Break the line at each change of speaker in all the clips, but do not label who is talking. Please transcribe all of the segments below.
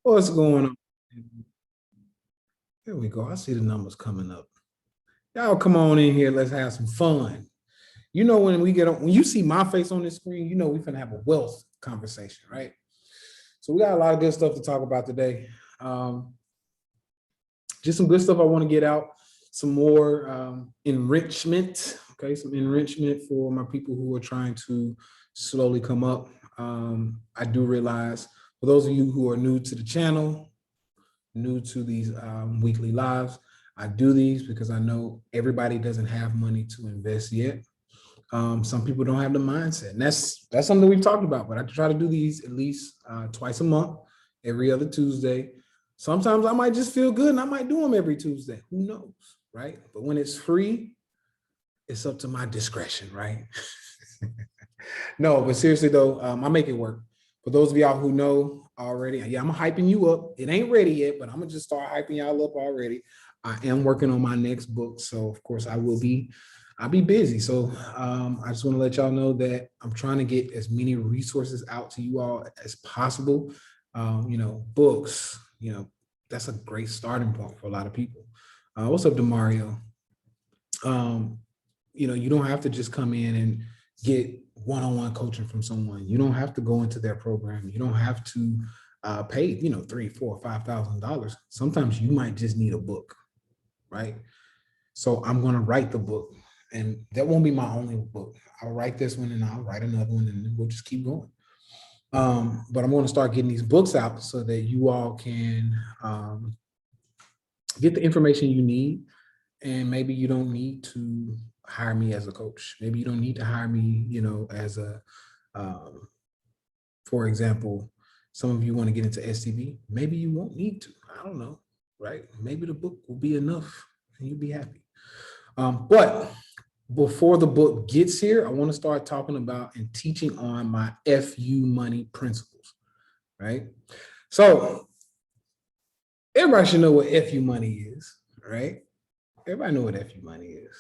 What's going on? There we go. I see the numbers coming up. Y'all come on in here. Let's have some fun. You know, when we get on, when you see my face on this screen, you know we're gonna have a wealth conversation, right? So we got a lot of good stuff to talk about today. Just some good stuff I want to get out, some more enrichment, okay? Some enrichment for my people who are trying to slowly come up. I do realize for those of you who are new to the channel, new to these weekly lives, I do these because I know everybody doesn't have money to invest yet. Some people don't have the mindset, and that's something we've talked about, but I try to do these at least twice a month, every other Tuesday. Sometimes I might just feel good and I might do them every Tuesday. Who knows, right? But when it's free, it's up to my discretion, right? No, but seriously though, I make it work. For those of y'all who know already, yeah, I'm hyping you up. It ain't ready yet, but I'm gonna just start hyping y'all up already. I am working on my next book, so of course I'll be busy. So I just want to let y'all know that I'm trying to get as many resources out to you all as possible. Books, that's a great starting point for a lot of people. What's up, Demario? You don't have to just come in and get one-on-one coaching from someone. You don't have to go into their program. You don't have to pay, $3,000, $4,000, $5,000. Sometimes you might just need a book, right? So I'm going to write the book, and that won't be my only book. I'll write this one and I'll write another one, and then we'll just keep going. But I'm going to start getting these books out so that you all can get the information you need. And maybe you don't need to hire me as a coach. Maybe you don't need to hire me, as a, for example, some of you want to get into STV. Maybe you won't need to. I don't know, right? Maybe the book will be enough and you'll be happy. But before the book gets here, I want to start talking about and teaching on my FYou money principles, right? So everybody should know what FYou money is, right? Everybody know what FYou money is.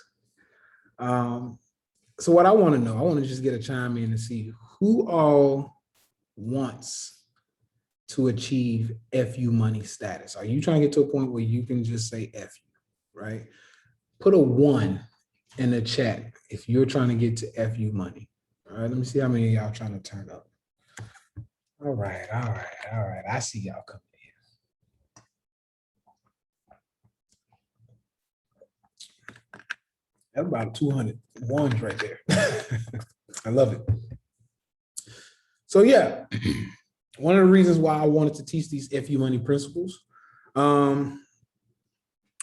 So what I want to just get a chime in and see who all wants to achieve FYou money status. Are you trying to get to a point where you can just say FYou, right? Put a 1 in the chat if you're trying to get to FYou money. All right, let me see how many of y'all trying to turn up. All right. I see y'all coming in. That's about 200 ones right there. I love it. So yeah, one of the reasons why I wanted to teach these FYou money principles,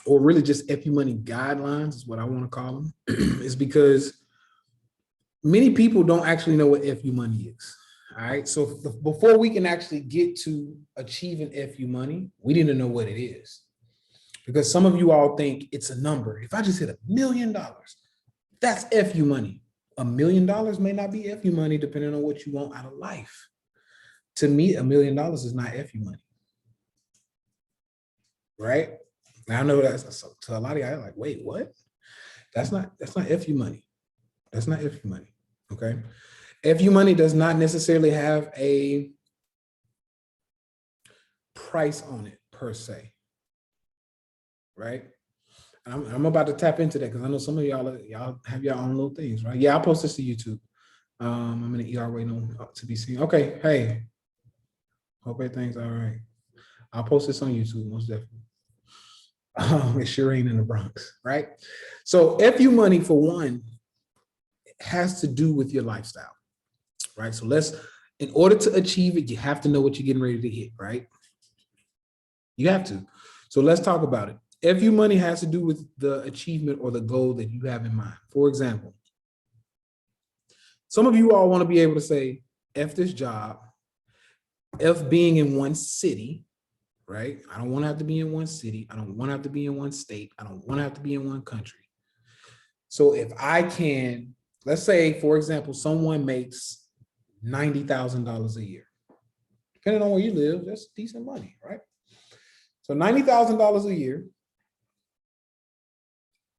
or really just FYou money guidelines is what I want to call them, is because many people don't actually know what FYou money is. All right. So before we can actually get to achieving FYou money, we need to know what it is. Because some of you all think it's a number. If I just hit $1 million, that's FYou money. $1 million may not be FYou money depending on what you want out of life. To me, $1 million is not FYou money. Right? Now I know that's to a lot of y'all like, wait, what? That's not FYou money. That's not FYou money. Okay. FYou money does not necessarily have a price on it per se. Right? I'm about to tap into that because I know some of y'all have your own little things, right? Yeah, I'll post this to YouTube. I'm in the ER waiting on to be seen. Okay, hey, hope everything's all right. I'll post this on YouTube, most definitely. It sure ain't in the Bronx, right? So FYou money, for one, has to do with your lifestyle, right? So in order to achieve it, you have to know what you're getting ready to hit, right? You have to. So let's talk about it. FYou money has to do with the achievement or the goal that you have in mind. For example, some of you all want to be able to say, F this job, F being in one city, right? I don't want to have to be in one city. I don't want to have to be in one state. I don't want to have to be in one country. So if I can, let's say, for example, someone makes $90,000 a year. Depending on where you live, that's decent money, right? So $90,000 a year,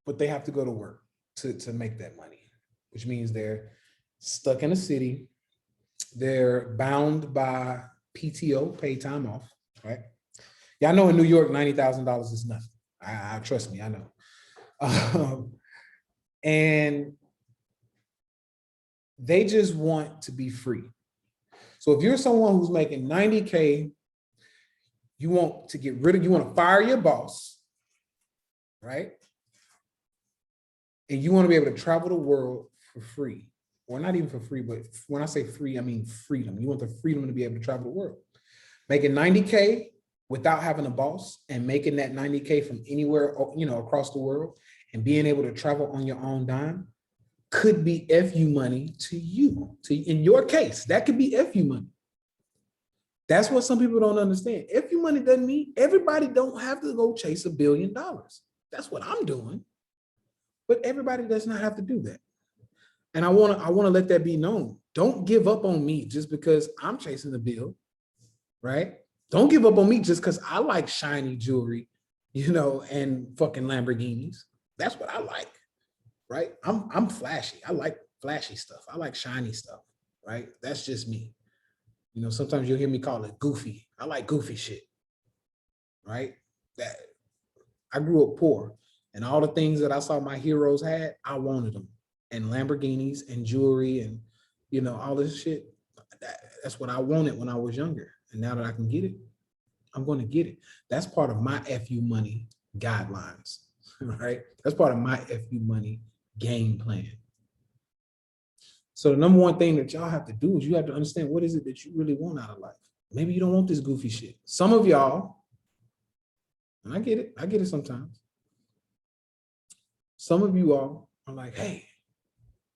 but they have to go to work to make that money, which means they're stuck in a city. They're bound by PTO, paid time off, right? Yeah, I know in New York, $90,000 is nothing. I trust me, I know. And they just want to be free. So if you're someone who's making 90K, you want to get rid of, you want to fire your boss, right? And you want to be able to travel the world for free, or not even for free, but when I say free, I mean freedom. You want the freedom to be able to travel the world. Making 90K without having a boss, and making that 90K from anywhere, across the world, and being able to travel on your own dime could be FYou money to you. In your case, that could be FYou money. That's what some people don't understand. FYou money doesn't mean everybody don't have to go chase $1 billion. That's what I'm doing. But everybody does not have to do that. And I want to let that be known. Don't give up on me just because I'm chasing the bill, right? Don't give up on me just because I like shiny jewelry, and fucking Lamborghinis. That's what I like, right? I'm flashy. I like flashy stuff. I like shiny stuff, right? That's just me. Sometimes you'll hear me call it goofy. I like goofy shit, right? That I grew up poor, and all the things that I saw my heroes had, I wanted them. And Lamborghinis and jewelry and, all this shit. That's what I wanted when I was younger. And now that I can get it, I'm going to get it. That's part of my FYou money guidelines, right? That's part of my FYou money game plan. So the number one thing that y'all have to do is you have to understand, what is it that you really want out of life? Maybe you don't want this goofy shit. Some of y'all, and I get it sometimes. Some of you all are like, hey,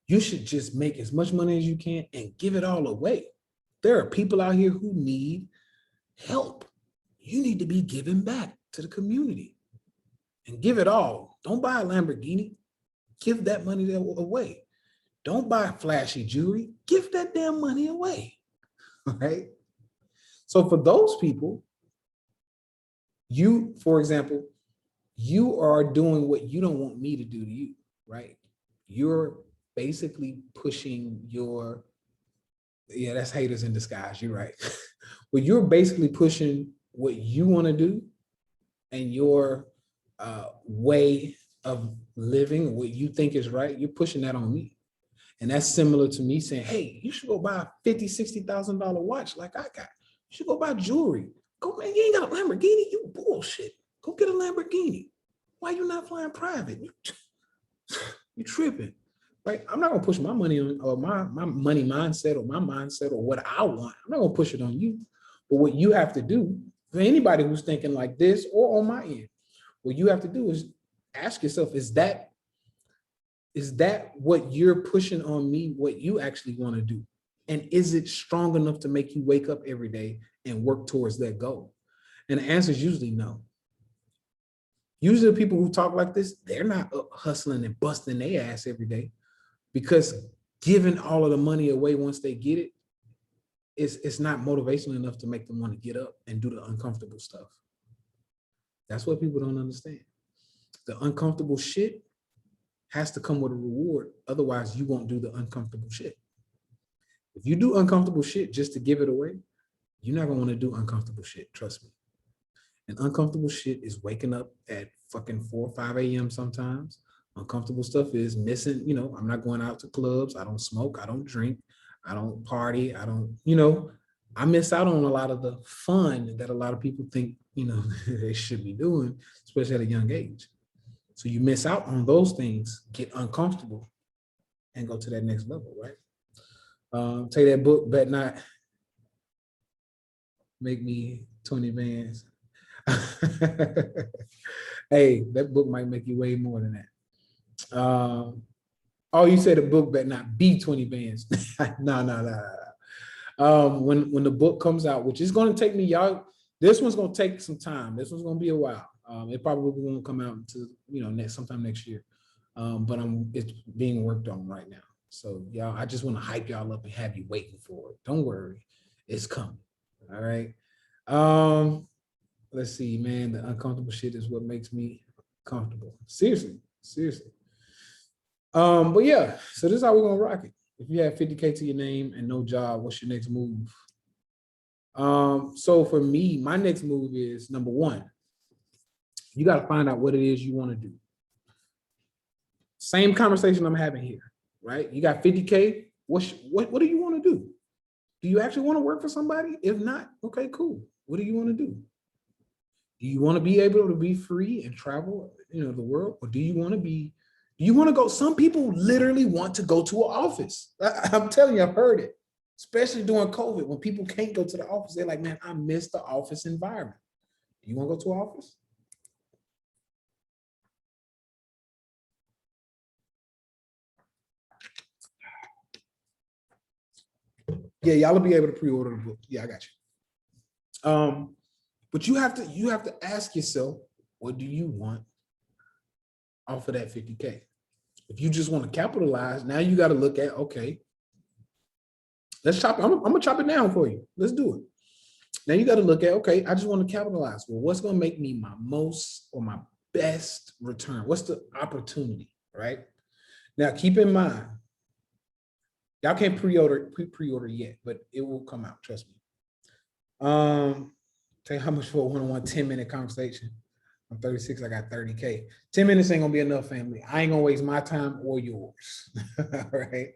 you should just make as much money as you can and give it all away. There are people out here who need help. You need to be giving back to the community and give it all. Don't buy a Lamborghini. Give that money away. Don't buy flashy jewelry. Give that damn money away, right? So for those people, you, for example, you are doing what you don't want me to do to you, right? You're basically pushing your, that's haters in disguise, you're right. But you're basically pushing what you want to do and your way of living, what you think is right, you're pushing that on me. And that's similar to me saying, hey, you should go buy a $50,000, $60,000 watch like I got. You should go buy jewelry. Go, man, you ain't got a Lamborghini? You bullshit. Go get a Lamborghini. Why you not flying private? You tripping, right? I'm not gonna push my money on, or my money mindset, or my mindset, or what I want. I'm not gonna push it on you. But what you have to do, for anybody who's thinking like this or on my end, what you have to do is ask yourself, is that what you're pushing on me, what you actually want to do? And is it strong enough to make you wake up every day and work towards that goal? And the answer is usually no. Usually the people who talk like this, they're not hustling and busting their ass every day, because giving all of the money away once they get it, it's not motivational enough to make them want to get up and do the uncomfortable stuff. That's what people don't understand. The uncomfortable shit has to come with a reward. Otherwise, you won't do the uncomfortable shit. If you do uncomfortable shit just to give it away, you're not gonna want to do uncomfortable shit, trust me. And uncomfortable shit is waking up at fucking 4 or 5 a.m. sometimes. Uncomfortable stuff is missing, I'm not going out to clubs. I don't smoke, I don't drink, I don't party, I don't, I miss out on a lot of the fun that a lot of people think, they should be doing, especially at a young age. So you miss out on those things, get uncomfortable, and go to that next level, right? Take that book, Bet Not Make Me 20 bands. Hey, that book might make you way more than that. Oh, you said the book Bet Not Be 20 bands. No. When the book comes out, which is going to take me, y'all, this one's going to take some time. This one's going to be a while. It probably won't come out until, sometime next year. But it's being worked on right now. So y'all, I just want to hype y'all up and have you waiting for it. Don't worry, it's coming. All right. Let's see, man. The uncomfortable shit is what makes me comfortable. Seriously. But yeah, so this is how we're gonna rock it. If you have 50K to your name and no job, what's your next move? So for me, my next move is number one, you got to find out what it is you want to do. Same conversation I'm having here, right? You got 50K. What do you want to do? Do you actually want to work for somebody? If not, okay, cool. What do you want to do? Do you want to be able to be free and travel, the world? Or do you want to go? Some people literally want to go to an office. I'm telling you, I've heard it, especially during COVID, when people can't go to the office. They're like, man, I miss the office environment. Do you want to go to an office? Yeah, y'all will be able to pre-order the book. Yeah, I got you. But you have to ask yourself, what do you want off of that 50K? If you just want to capitalize, now you got to look at, okay, let's chop. I'm gonna chop it down for you. Let's do it. Now you got to look at, okay, I just want to capitalize. Well, what's gonna make me my most or my best return? What's the opportunity, right? Now keep in mind, y'all can't pre-order yet, but it will come out. Trust me. Tell you how much for a one-on-one 10-minute conversation. I'm 36. I got 30K. 10 minutes ain't gonna be enough, family. I ain't gonna waste my time or yours. All right.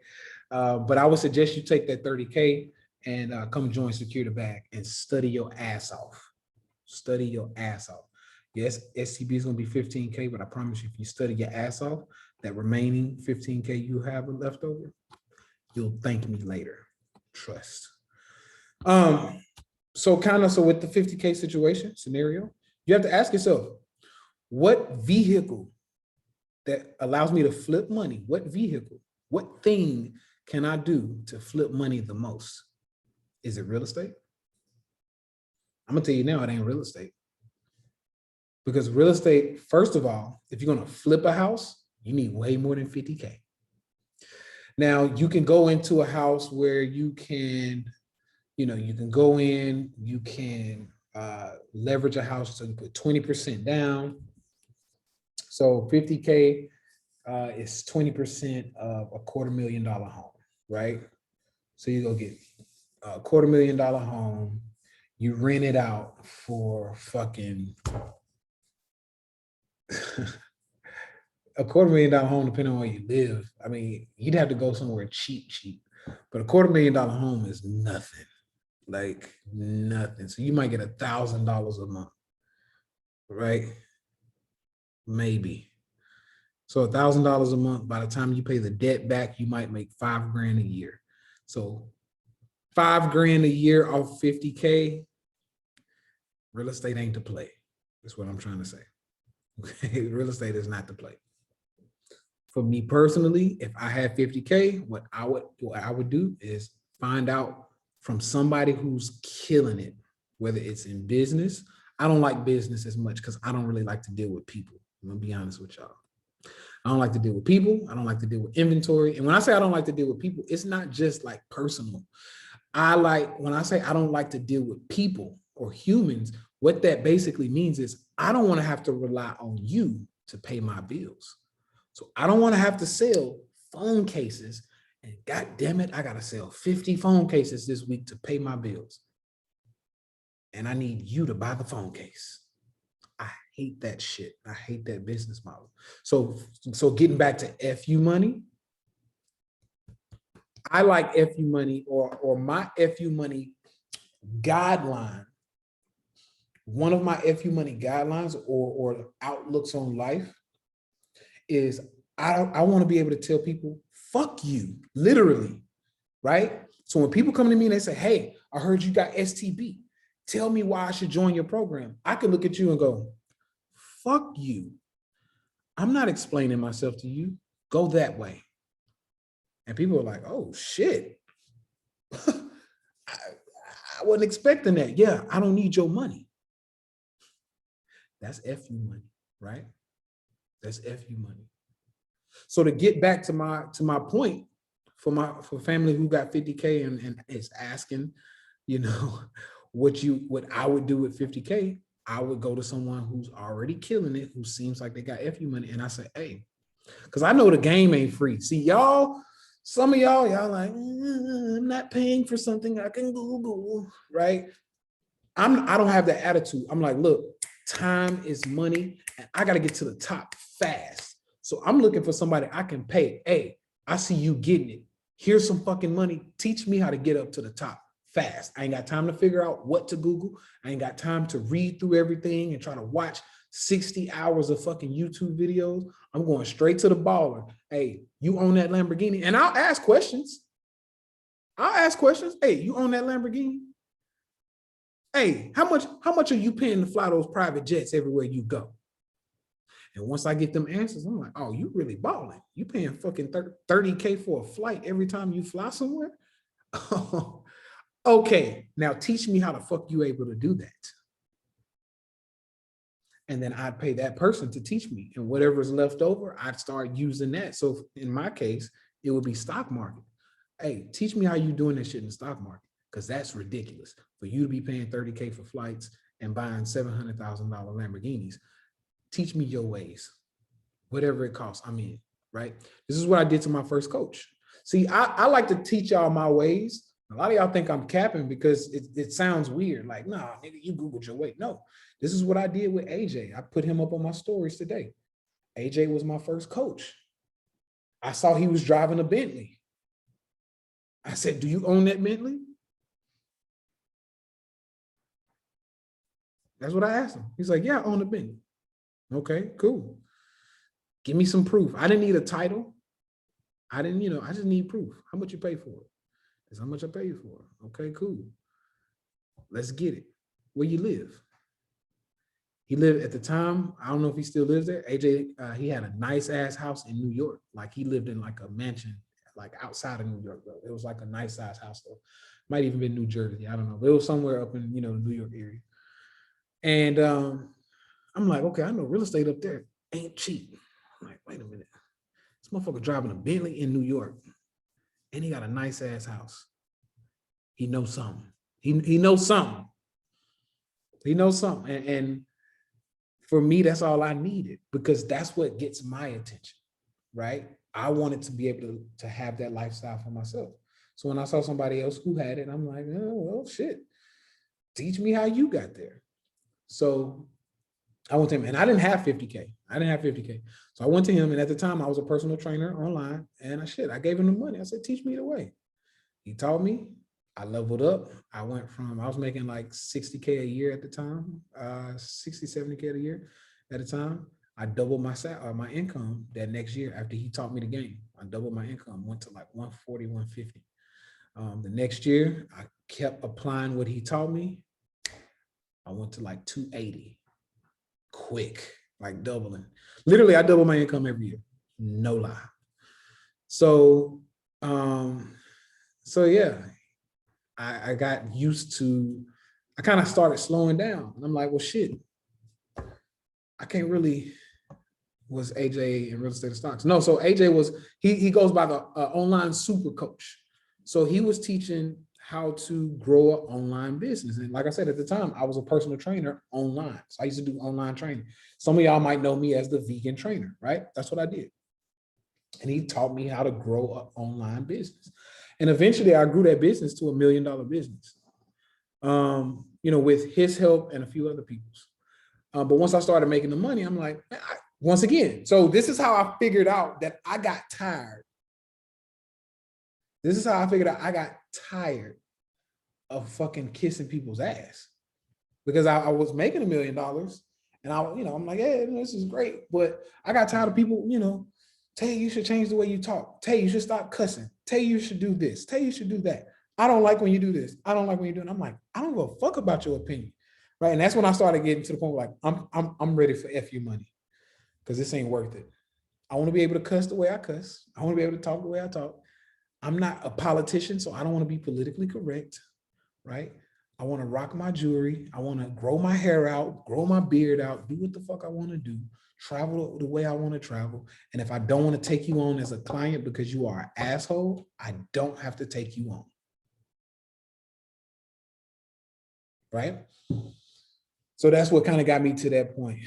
But I would suggest you take that 30K and come join Secure the Bag and study your ass off. Study your ass off. Yes, STB is gonna be 15K, but I promise you, if you study your ass off, that remaining 15K you have left over, you'll thank me later. Trust. So with the 50K situation scenario, you have to ask yourself, what vehicle that allows me to flip money, what thing can I do to flip money the most? Is it real estate? I'm gonna tell you now, it ain't real estate. Because real estate, first of all, if you're gonna flip a house, you need way more than 50K. Now you can go into a house where you can go in, you can leverage a house, so you put 20% down. So 50K is 20% of a $250,000 home, right? So you go get a $250,000 home, you rent it out for fucking a $250,000 home, depending on where you live. I mean, you'd have to go somewhere cheap, but a $250,000 home is nothing. Like nothing. So you might get $1,000 a month, right? Maybe. So $1,000 a month, by the time you pay the debt back, you might make $5,000 a year. So $5,000 a year off 50K, real estate ain't to play. That's what I'm trying to say. Okay, real estate is not to play. For me personally, if I had 50K, what I would do is find out from somebody who's killing it, whether it's in business. I don't like business as much because I don't really like to deal with people. I'm gonna be honest with y'all. I don't like to deal with people. I don't like to deal with inventory. And when I say I don't like to deal with people, it's not just like personal. When I say I don't like to deal with people or humans, what that basically means is I don't want to have to rely on you to pay my bills. So I don't want to have to sell phone cases. And God damn it, I got to sell 50 phone cases this week to pay my bills. And I need you to buy the phone case. I hate that shit. I hate that business model. So getting back to FYou money, I like FYou money or my FYou money guideline. One of my FYou money guidelines or outlooks on life is I want to be able to tell people, fuck you, literally, right? So when people come to me and they say, hey, I heard you got STB. Tell me why I should join your program. I can look at you and go, fuck you. I'm not explaining myself to you. Go that way. And people are like, oh, shit. I wasn't expecting that. Yeah, I don't need your money. That's FYou money, right? That's FYou money. So to get back to my point, for family who got 50K and is asking, what I would do with 50K, I would go to someone who's already killing it, who seems like they got FYou money, and I say, hey, because I know the game ain't free. See, some of y'all like, I'm not paying for something I can Google, right? I don't have that attitude. I'm like, look, time is money, and I got to get to the top fast. So I'm looking for somebody I can pay. Hey, I see you getting it. Here's some fucking money. Teach me how to get up to the top fast. I ain't got time to figure out what to Google. I ain't got time to read through everything and try to watch 60 hours of fucking YouTube videos. I'm going straight to the baller. Hey, you own that Lamborghini? And I'll ask questions. Hey, you own that Lamborghini? Hey, how much are you paying to fly those private jets everywhere you go? And once I get them answers, I'm like, oh, you really balling. You paying fucking 30K for a flight every time you fly somewhere? Okay, now teach me how the fuck you able to do that. And then I'd pay that person to teach me. And whatever's left over, I'd start using that. So in my case, it would be stock market. Hey, teach me how you doing this shit in the stock market, because that's ridiculous. For you to be paying 30K for flights and buying $700,000 Lamborghinis, teach me your ways. Whatever it costs, I'm in, right? This is what I did to my first coach. See, I like to teach y'all my ways. A lot of y'all think I'm capping because it sounds weird. Like, nah, nigga, you Googled your way. No, this is what I did with AJ. I put him up on my stories today. AJ was my first coach. I saw he was driving a Bentley. I said, do you own that Bentley? That's what I asked him. He's like, yeah, I own a Bentley. Okay, cool. Give me some proof. I didn't need a title. I just need proof. How much you pay for it? That's how much I pay you for it. Okay, cool. Let's get it. Where you live? He lived at the time, I don't know if he still lives there. AJ, he had a nice ass house in New York. Like he lived in like a mansion, like outside of New York, though. It was like a nice size house though. Might even been New Jersey. I don't know. But it was somewhere up in, the New York area. And I'm like, okay, I know real estate up there ain't cheap. I'm like, wait a minute. This motherfucker driving a Bentley in New York. And he got a nice ass house. He knows something. He knows something. He knows something. And for me, that's all I needed, because that's what gets my attention, right? I wanted to be able to have that lifestyle for myself. So when I saw somebody else who had it, I'm like, oh, well, shit. Teach me how you got there. So I went to him, and I didn't have 50K. So I went to him, and at the time I was a personal trainer online, and I gave him the money. I said, teach me the way. He taught me. I leveled up. I was making like 60K a year at the time, 60, 70K a year at the time. I doubled my income that next year after he taught me the game. I doubled my income, went to like 140, 150. The next year, I kept applying what he taught me. I went to like 280. Quick, like doubling. Literally, I double my income every year. No lie. So yeah, I got used to, I kind of started slowing down. And I'm like, well, shit, I can't really, was AJ in real estate and stocks? No, so AJ was, he goes by the online super coach. So he was teaching how to grow an online business. And like I said, at the time, I was a personal trainer online. So I used to do online training. Some of y'all might know me as the vegan trainer, right? That's what I did. And he taught me how to grow an online business. And eventually I grew that business to $1 million business, with his help and a few other people's. But once I started making the money, I'm like, once again, so this is how I figured out that I got tired. This is how I figured out I got tired of fucking kissing people's ass, because I was making $1 million, and I'm like, hey, this is great. But I got tired of people, tell you should change the way you talk. Tell you should stop cussing. Tell you should do this. Tell you should do that. I don't like when you do this. I don't like when you do it. I'm like, I don't give a fuck about your opinion, right? And that's when I started getting to the point where, like, I'm ready for FYou money, because this ain't worth it. I want to be able to cuss the way I cuss. I want to be able to talk the way I talk. I'm not a politician, so I don't want to be politically correct, right? I want to rock my jewelry. I want to grow my hair out, grow my beard out, do what the fuck I want to do, travel the way I want to travel. And if I don't want to take you on as a client because you are an asshole, I don't have to take you on. Right? So that's what kind of got me to that point.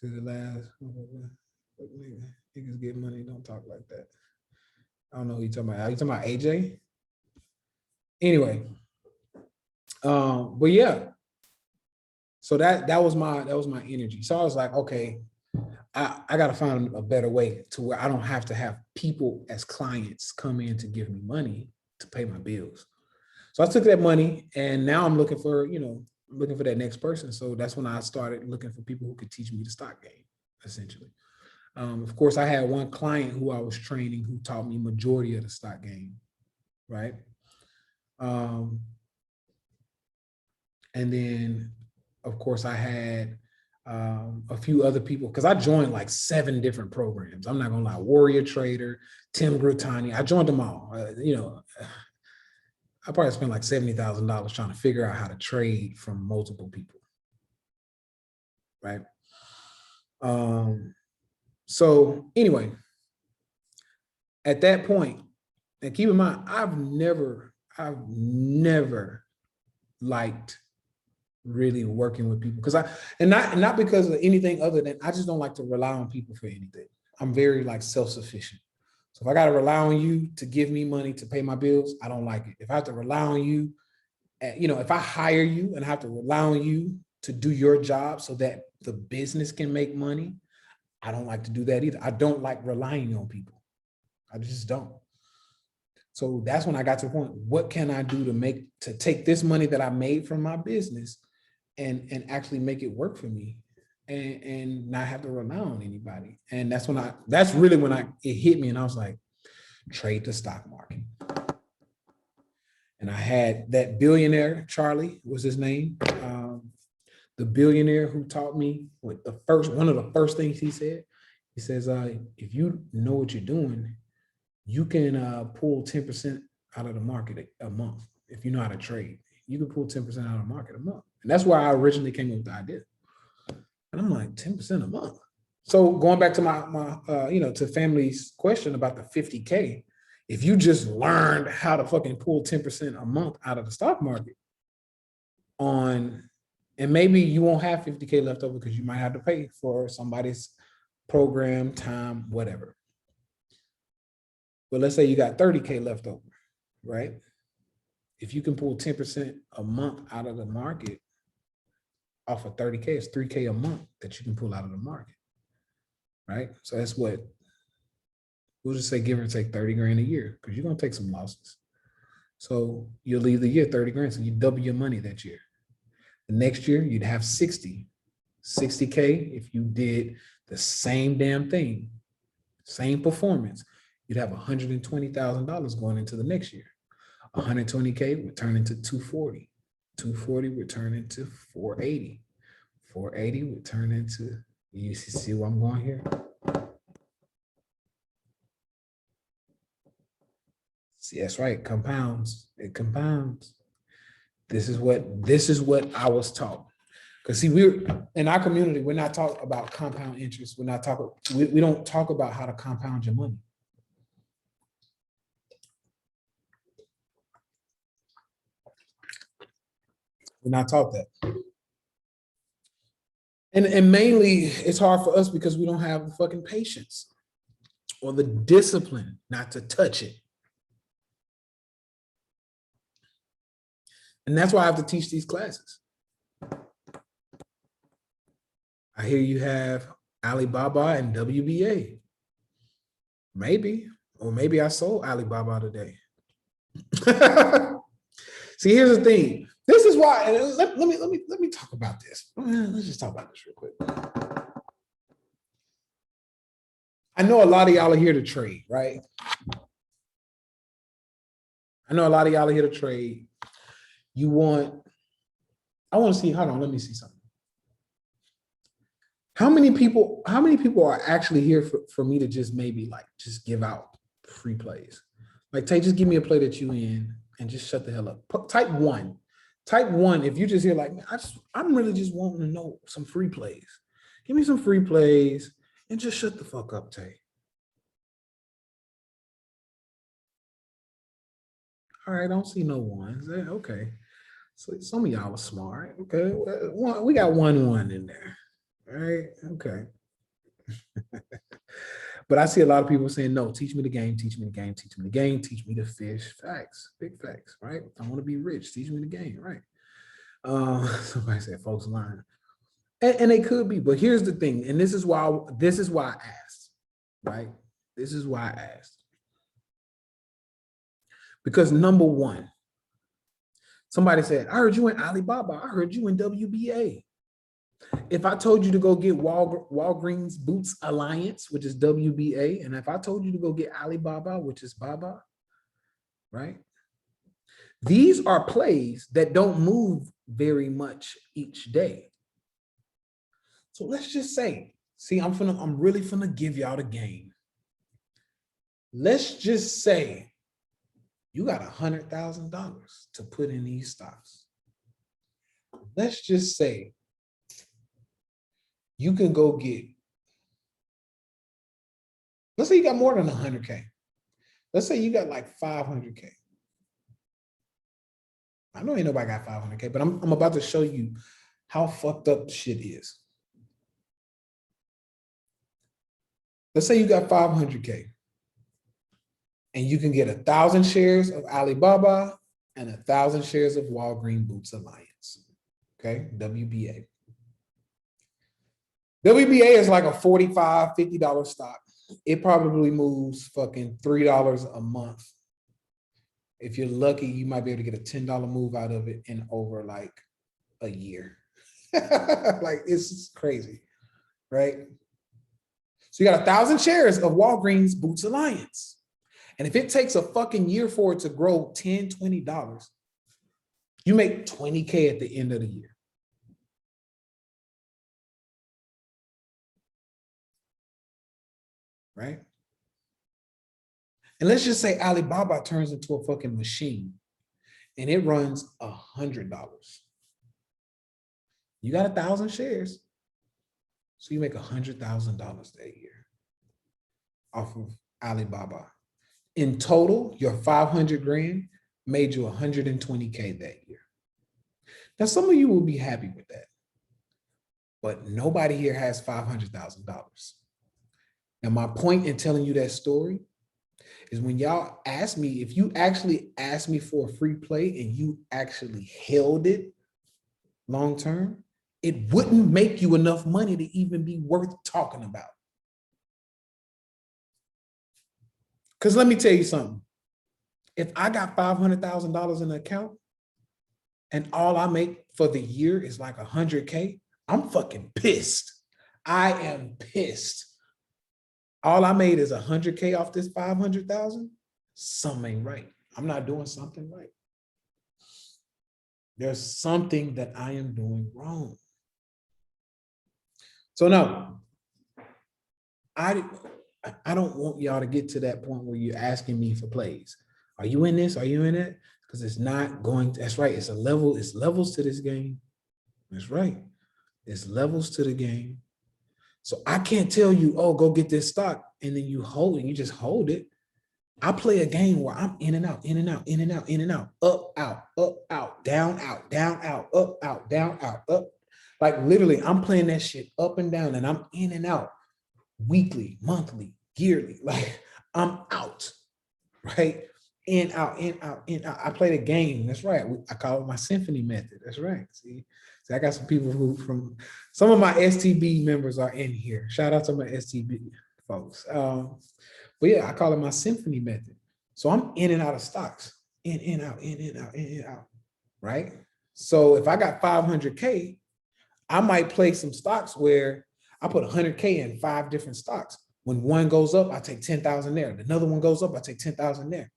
To the last, niggas get money, don't talk like that. I don't know who you're talking about. Are you talking about AJ? Anyway, but yeah, so that was my energy. So I was like, okay, I got to find a better way to where I don't have to have people as clients come in to give me money to pay my bills. So I took that money and now I'm looking for, looking for that next person. So that's when I started looking for people who could teach me the stock game, essentially. Of course, I had one client who I was training who taught me majority of the stock game, right? Um, and then, of course, I had a few other people because I joined like 7 different programs. I'm not gonna lie, Warrior Trader, Tim Grutani, I joined them all. I probably spent like $70,000 trying to figure out how to trade from multiple people, right? So anyway, at that point, and keep in mind, I've never liked really working with people because not because of anything other than I just don't like to rely on people for anything. I'm very like self-sufficient. So if I got to rely on you to give me money to pay my bills, I don't like it. If I have to rely on you, if I hire you and I have to rely on you to do your job so that the business can make money, I don't like to do that either. I don't like relying on people. I just don't. So that's when I got to the point, what can I do to take this money that I made from my business and actually make it work for me and not have to rely on anybody. And that's really when it hit me and I was like, trade the stock market. And I had that billionaire, Charlie was his name, the billionaire who taught me one of the first things he said. He says, if you know what you're doing, you can pull 10% out of the market a month. If you know how to trade, you can pull 10% out of the market a month. And that's where I originally came up with the idea. And I'm like, 10% a month. So going back to my to family's question about the 50K, if you just learned how to fucking pull 10% a month out of the stock market and maybe you won't have 50K left over because you might have to pay for somebody's program, time, whatever. But let's say you got 30K left over, right? If you can pull 10% a month out of the market off of 30K, it's 3K a month that you can pull out of the market, right? So that's what, we'll just say give or take 30 grand a year because you're going to take some losses. So you'll leave the year 30 grand. So you double your money that year. The next year you'd have 60K if you did the same damn thing, same performance. You'd have $120,000 going into the next year. 120K would turn into 240. 240 would turn into 480. 480 would turn into, you see where I'm going here? See, that's right, compounds. It compounds. This is what I was taught. Because see, we're in our community, we're not talking about compound interest. We don't talk about how to compound your money. We're not taught that. And mainly it's hard for us because we don't have the fucking patience or the discipline not to touch it. And that's why I have to teach these classes. I hear you have Alibaba and WBA. Maybe, or maybe I sold Alibaba today. See, here's the thing. This is why, let me talk about this. Let's just talk about this real quick. I know a lot of y'all are here to trade, right? I know a lot of y'all are here to trade. I want to see, hold on, let me see something. How many people are actually here for me to just maybe like just give out free plays? Like, Tay, just give me a play that you in and just shut the hell up. Type one. Type one if you just hear like, man, I'm really just wanting to know some free plays. Give me some free plays and just shut the fuck up, Tay. All right, I don't see no ones. Okay. So some of y'all are smart. Okay. We got one in there. All right. Okay. But I see a lot of people saying, no, teach me the game, teach me the game, teach me the game, teach me to fish. Facts, big facts, right? I want to be rich, teach me the game, right? Somebody said folks lying. And they could be, but here's the thing, and this is why I asked, right? This is why I asked. Because number one, somebody said, I heard you in Alibaba, I heard you in WBA. If I told you to go get Walgreens Boots Alliance, which is WBA, and if I told you to go get Alibaba, which is Baba, right? These are plays that don't move very much each day. So let's just say, see, I'm really finna give y'all the game. Let's just say you got $100,000 to put in these stocks. Let's just say you can go get, let's say you got more than 100K. Let's say you got like 500K. I know ain't nobody got 500K, but I'm about to show you how fucked up shit is. Let's say you got 500K and you can get 1,000 shares of Alibaba and 1,000 shares of Walgreens Boots Alliance. Okay, WBA. WBA is like a $45, $50 stock. It probably moves fucking $3 a month. If you're lucky, you might be able to get a $10 move out of it in over like a year. Like, it's crazy, right? So you got 1,000 shares of Walgreens Boots Alliance. And if it takes a fucking year for it to grow $10, $20, you make 20K at the end of the year. Right? And let's just say Alibaba turns into a fucking machine and it runs $100. You got 1,000 shares. So you make $100,000 that year off of Alibaba. In total, your 500 grand made you 120K that year. Now, some of you will be happy with that, but nobody here has $500,000. Now, my point in telling you that story is when y'all ask me, if you actually asked me for a free play and you actually held it long term, it wouldn't make you enough money to even be worth talking about. Because let me tell you something. If I got $500,000 in the account and all I make for the year is like 100K, I'm fucking pissed. I am pissed. All I made is 100K off this 500,000. Something ain't right. I'm not doing something right. There's something that I am doing wrong. So no, I don't want y'all to get to that point where you're asking me for plays. Are you in this? Are you in it? Because it's not going to, that's right. It's a level, it's levels to this game. That's right. It's levels to the game. So I can't tell you, oh, go get this stock, and then you hold it, you just hold it. I play a game where I'm in and out, in and out, in and out, in and out, up, out, down, out, up, out, down, out, up. Like literally, I'm playing that shit up and down, and I'm in and out weekly, monthly, yearly. Like I'm out, right? In, out, in, out, in, out. I play the game. That's right. I call it my Symphony Method. That's right. See, I got some people who from some of my STB members are in here. Shout out to my STB folks. But yeah, I call it my Symphony Method. So I'm in and out of stocks, in, out, in, out, in, out, right? So if I got 500K, I might play some stocks where I put 100K in 5 different stocks. When one goes up, I take 10,000 there. Another one goes up, I take 10,000 there.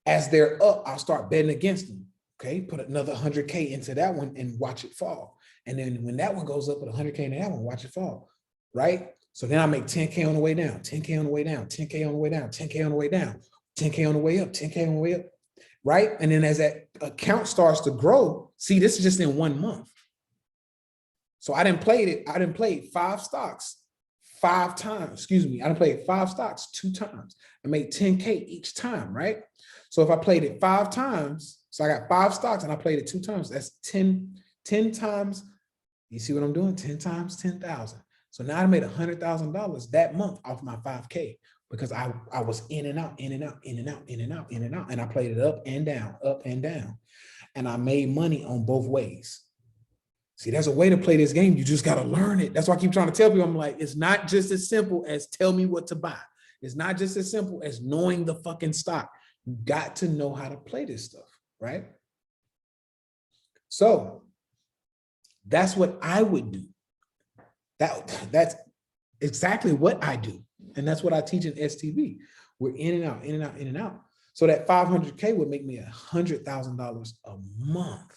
As they're up, I'll start betting against them. Okay, put another 100K into that one and watch it fall. And then when that one goes up, put 100K into that one, watch it fall, right? So then I make 10K on the way down, 10K on the way down, 10K on the way down, 10K on the way down, 10K on the way up, 10K on the way up, right? And then as that account starts to grow, see, this is just in 1 month. So I didn't play 5 stocks 5 times, excuse me. I didn't play 5 stocks 2 times. I made 10K each time, right? So if I played it 5 times, so I got 5 stocks and I played it 2 times, that's 10 times. You see what I'm doing? 10 times 10,000. So now I made $100,000 that month off my 5K because I was in and out, in and out, in and out, in and out, in and out. And I played it up and down, up and down. And I made money on both ways. See, there's a way to play this game. You just got to learn it. That's why I keep trying to tell people, I'm like, it's not just as simple as tell me what to buy. It's not just as simple as knowing the fucking stock. You got to know how to play this stuff, right? So that's what I would do. That's exactly what I do. And that's what I teach in STB. We're in and out, in and out, in and out. So that 500K would make me $100,000 a month.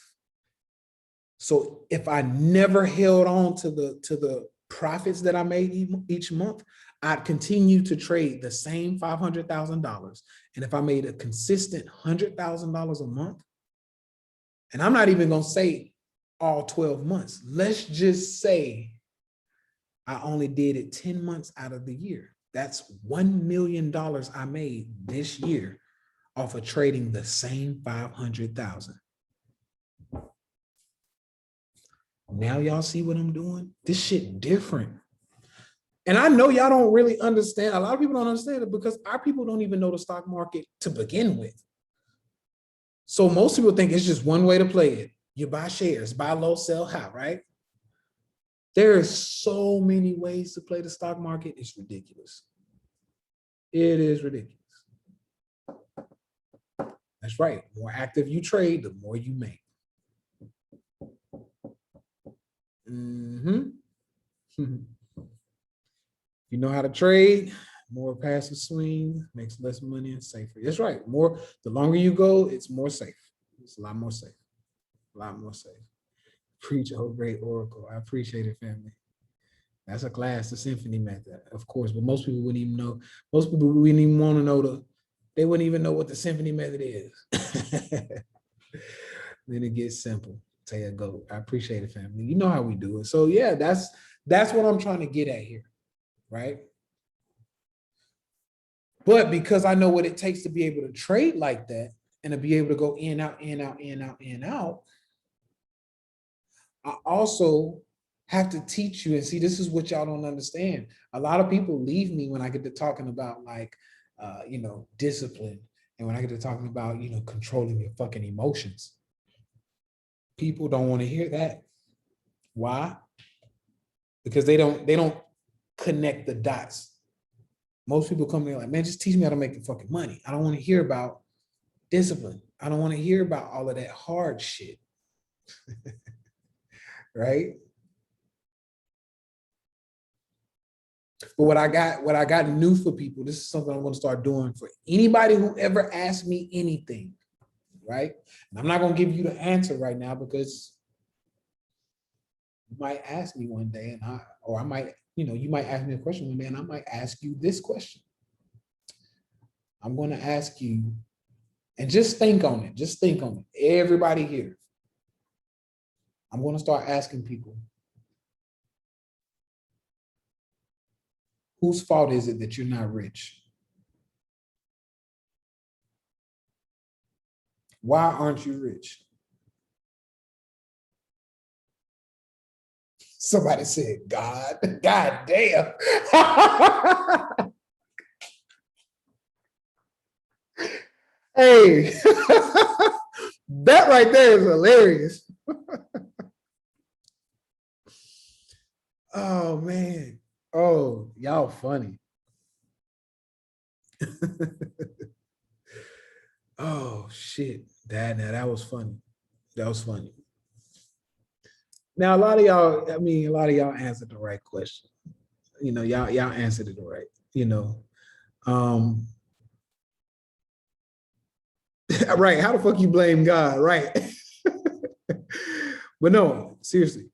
So if I never held on to the profits that I made each month, I'd continue to trade the same $500,000. And if I made a consistent $100,000 a month, and I'm not even going to say all 12 months, let's just say I only did it 10 months out of the year. That's $1 million I made this year off of trading the same 500,000. Now y'all see what I'm doing? This shit different. And I know y'all don't really understand. A lot of people don't understand it because our people don't even know the stock market to begin with. So most people think it's just one way to play it. You buy shares, buy low, sell high, right? There are so many ways to play the stock market. It's ridiculous. It is ridiculous. That's right. The more active you trade, the more you make. You know how to trade, more passive swing, makes less money and safer. That's right. The longer you go, it's more safe. It's a lot more safe. A lot more safe. Preach, oh great oracle. I appreciate it, family. That's a class, the Symphony Method, of course, but most people wouldn't even know. Most people wouldn't even want to know they wouldn't even know what the Symphony Method is. Then it gets simple. Say a go. I appreciate it, family. You know how we do it. So yeah, that's what I'm trying to get at here, right? But because I know what it takes to be able to trade like that and to be able to go in, out, in, out, in, out, in, out, I also have to teach you, and see, this is what y'all don't understand. A lot of people leave me when I get to talking about like, discipline, and when I get to talking about, controlling your fucking emotions. People don't want to hear that. Why? Because they don't connect the dots. Most people come here like, man, just teach me how to make the fucking money. I don't want to hear about discipline. I don't want to hear about all of that hard shit. Right? But what I got new for people, this is something I'm going to start doing for anybody who ever asks me anything, right? And I'm not going to give you the answer right now because you might ask me one day and I might, you might ask me a question one day and I might ask you this question. I'm going to ask you, and just think on it. Just think on it. Everybody here. I'm going to start asking people, whose fault is it that you're not rich? Why aren't you rich? Somebody said, God. God damn. Hey, that right there is hilarious. Oh, man. Oh, y'all funny. Oh, shit. That was funny. That was funny. Now, a lot of y'all answered the right question. Y'all answered it right. Right. How the fuck you blame God? Right. But no, seriously.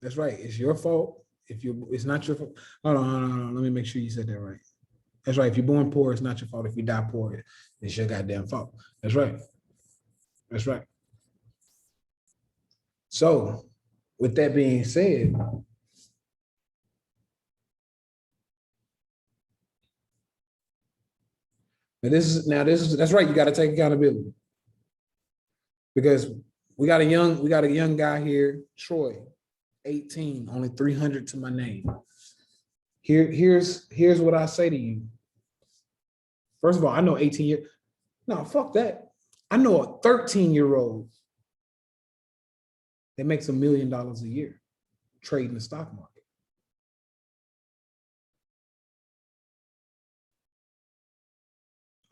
That's right. It's your fault. It's not your fault. Hold on. Let me make sure you said that right. That's right. If you're born poor, it's not your fault. If you die poor, it's your goddamn fault. That's right. That's right. So, with that being said, that's right. You got to take accountability because we got a young guy here, Troy. 18, only 300 to my name. Here's what I say to you. First of all, I know 18 years. No, fuck that. I know a 13-year-old that makes $1 million a year trading the stock market.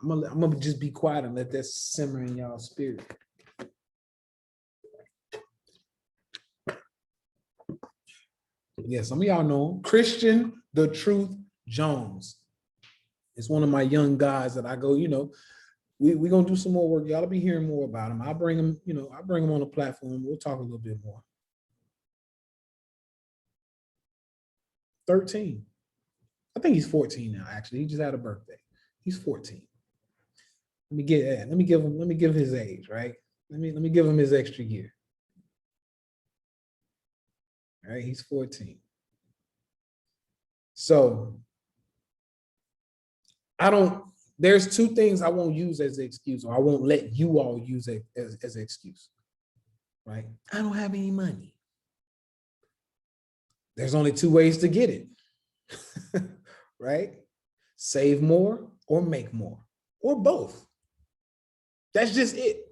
I'm gonna just be quiet and let that simmer in y'all spirit. Yeah, some of y'all know him. Christian the Truth Jones. It's one of my young guys that I go, we're gonna do some more work. Y'all will be hearing more about him. I bring him, I bring him on the platform. We'll talk a little bit more. 13. I think he's 14 now, actually. He just had a birthday. He's 14. Let me give him his age, right? Let me give him his extra year. All right, he's 14. So there's two things I won't use as an excuse, or I won't let you all use it as an excuse, right? I don't have any money. There's only two ways to get it, right? Save more or make more, or both. That's just it.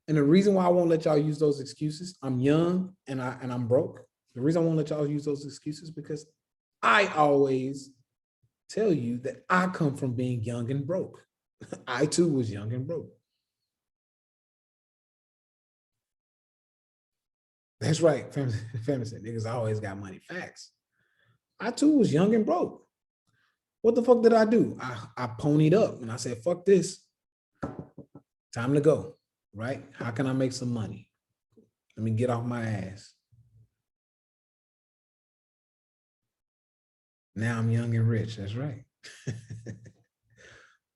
And the reason why I won't let y'all use those excuses, I'm young and I'm broke. The reason I won't let y'all use those excuses because I always tell you that I come from being young and broke. I too was young and broke. That's right. Family said, niggas always got money. Facts. I too was young and broke. What the fuck did I do? I ponied up and I said, fuck this. Time to go, right? How can I make some money? Let me get off my ass. Now I'm young and rich. That's right.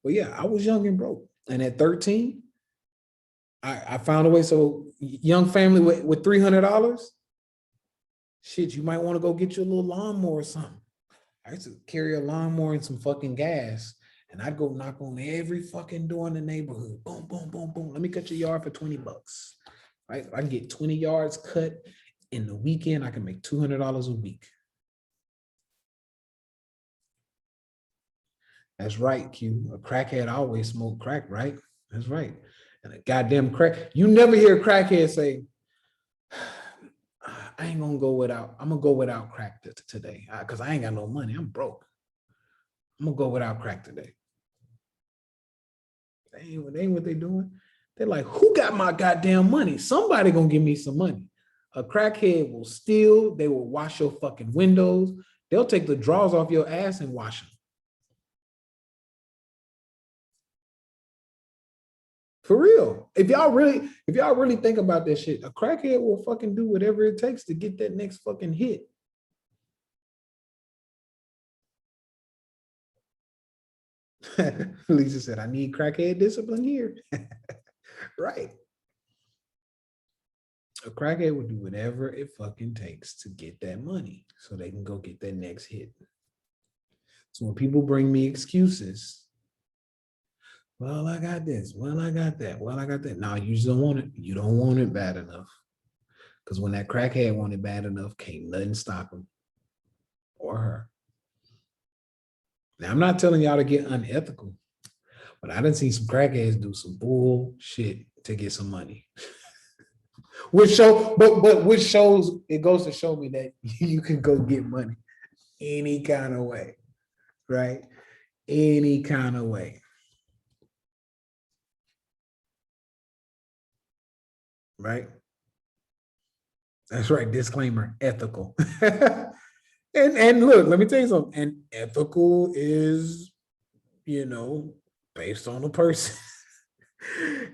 But yeah, I was young and broke. And at 13, I found a way. So young family with $300, shit, you might want to go get you a little lawnmower or something. I used to carry a lawnmower and some fucking gas, and I'd go knock on every fucking door in the neighborhood. Boom, boom, boom, boom. Let me cut your yard for $20. Right? I can get 20 yards cut in the weekend. I can make $200 a week. That's right, Q. A crackhead always smoked crack, right? That's right. And a goddamn crack. You never hear a crackhead say, I ain't gonna go without, I'm gonna go without crack today because I ain't got no money. I'm broke. I'm gonna go without crack today. That ain't what they doing. They're like, who got my goddamn money? Somebody gonna give me some money. A crackhead will steal. They will wash your fucking windows. They'll take the drawers off your ass and wash them. For real. If y'all really think about that shit, a crackhead will fucking do whatever it takes to get that next fucking hit. Lisa said, I need crackhead discipline here. Right. A crackhead will do whatever it fucking takes to get that money so they can go get that next hit. So when people bring me excuses, well, I got this, well, I got that, well, I got that. No, you just don't want it. You don't want it bad enough. Because when that crackhead want it bad enough, can't nothing stop him or her. Now, I'm not telling y'all to get unethical, but I done seen some crackheads do some bullshit to get some money. Which shows it goes to show me that you can go get money any kind of way, right? Any kind of way. Right? That's right. Disclaimer, ethical. and look, let me tell you something. And ethical is, based on the person.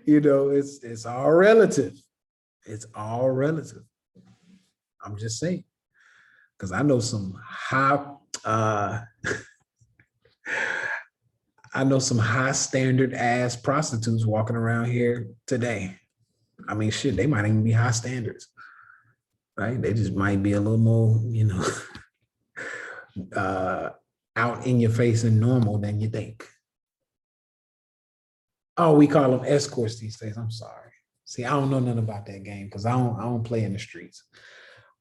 It's all relative. It's all relative. I'm just saying. Because I know some high standard ass prostitutes walking around here today. I mean, shit, they might even be high standards, right? They just might be a little more, out in your face and normal than you think. Oh, we call them escorts these days. I'm sorry. See, I don't know nothing about that game because I don't play in the streets.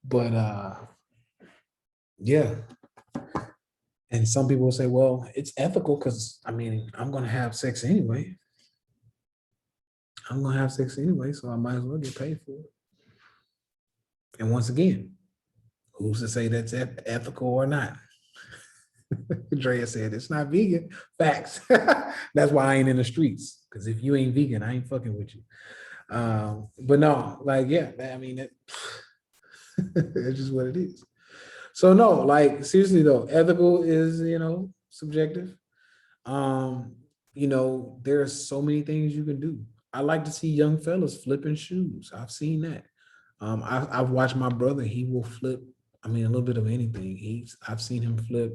But yeah. And some people will say, well, it's ethical because I mean, I'm gonna have sex anyway. I'm gonna have sex anyway, so I might as well get paid for it. And once again, who's to say that's ethical or not? Drea said it's not vegan. Facts. That's why I ain't in the streets. Because if you ain't vegan, I ain't fucking with you. But no, like, yeah, I mean, it's just what it is. So no, like seriously though, ethical is, subjective. Um, there's so many things you can do. I like to see young fellas flipping shoes. I've seen that. I've watched my brother. He will flip. I mean, a little bit of anything. I've seen him flip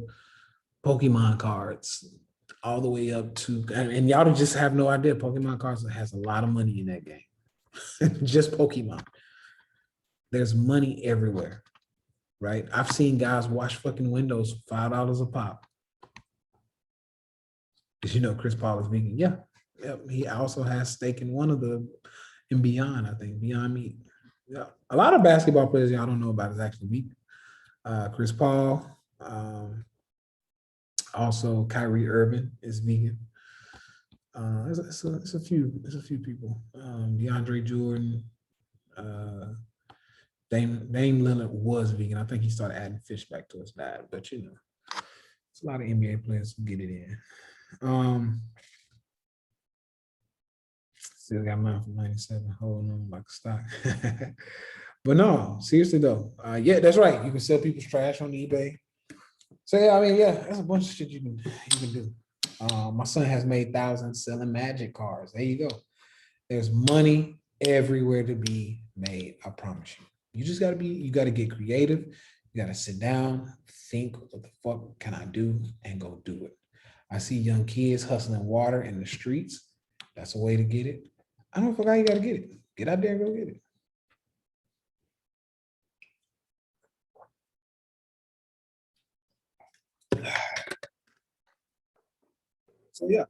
Pokemon cards all the way up to, and y'all just have no idea. Pokemon cards has a lot of money in that game. Just Pokemon. There's money everywhere, right? I've seen guys wash fucking windows for $5 a pop. Did you know Chris Paul is vegan? Yeah. Yep. He also has stake in one of the in Beyond, I think, Beyond Meat. Yeah. A lot of basketball players y'all don't know about is actually vegan. Chris Paul, also Kyrie Irving is vegan. It's a few people. DeAndre Jordan, Dame Lillard was vegan. I think he started adding fish back to his diet, but it's a lot of NBA players who get it in. Still got mine from 97, holding on like a stock. But no, seriously though, yeah, that's right. You can sell people's trash on eBay. So yeah, I mean, yeah, that's a bunch of shit you can do. My son has made thousands selling magic cards. There you go. There's money everywhere to be made. I promise you. You gotta get creative. You gotta sit down, think, what the fuck can I do, and go do it. I see young kids hustling water in the streets. That's a way to get it. I don't know how you gotta get it. Get out there and go get it. So yeah,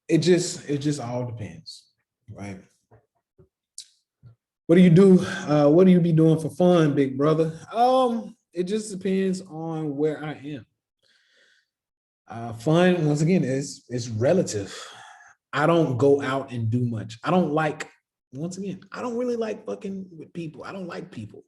it just all depends, right? What do you do? What do you be doing for fun, big brother? It just depends on where I am. Fun, once again, is relative. I don't go out and do much. I don't like, once again, I don't really like fucking with people. I don't like people.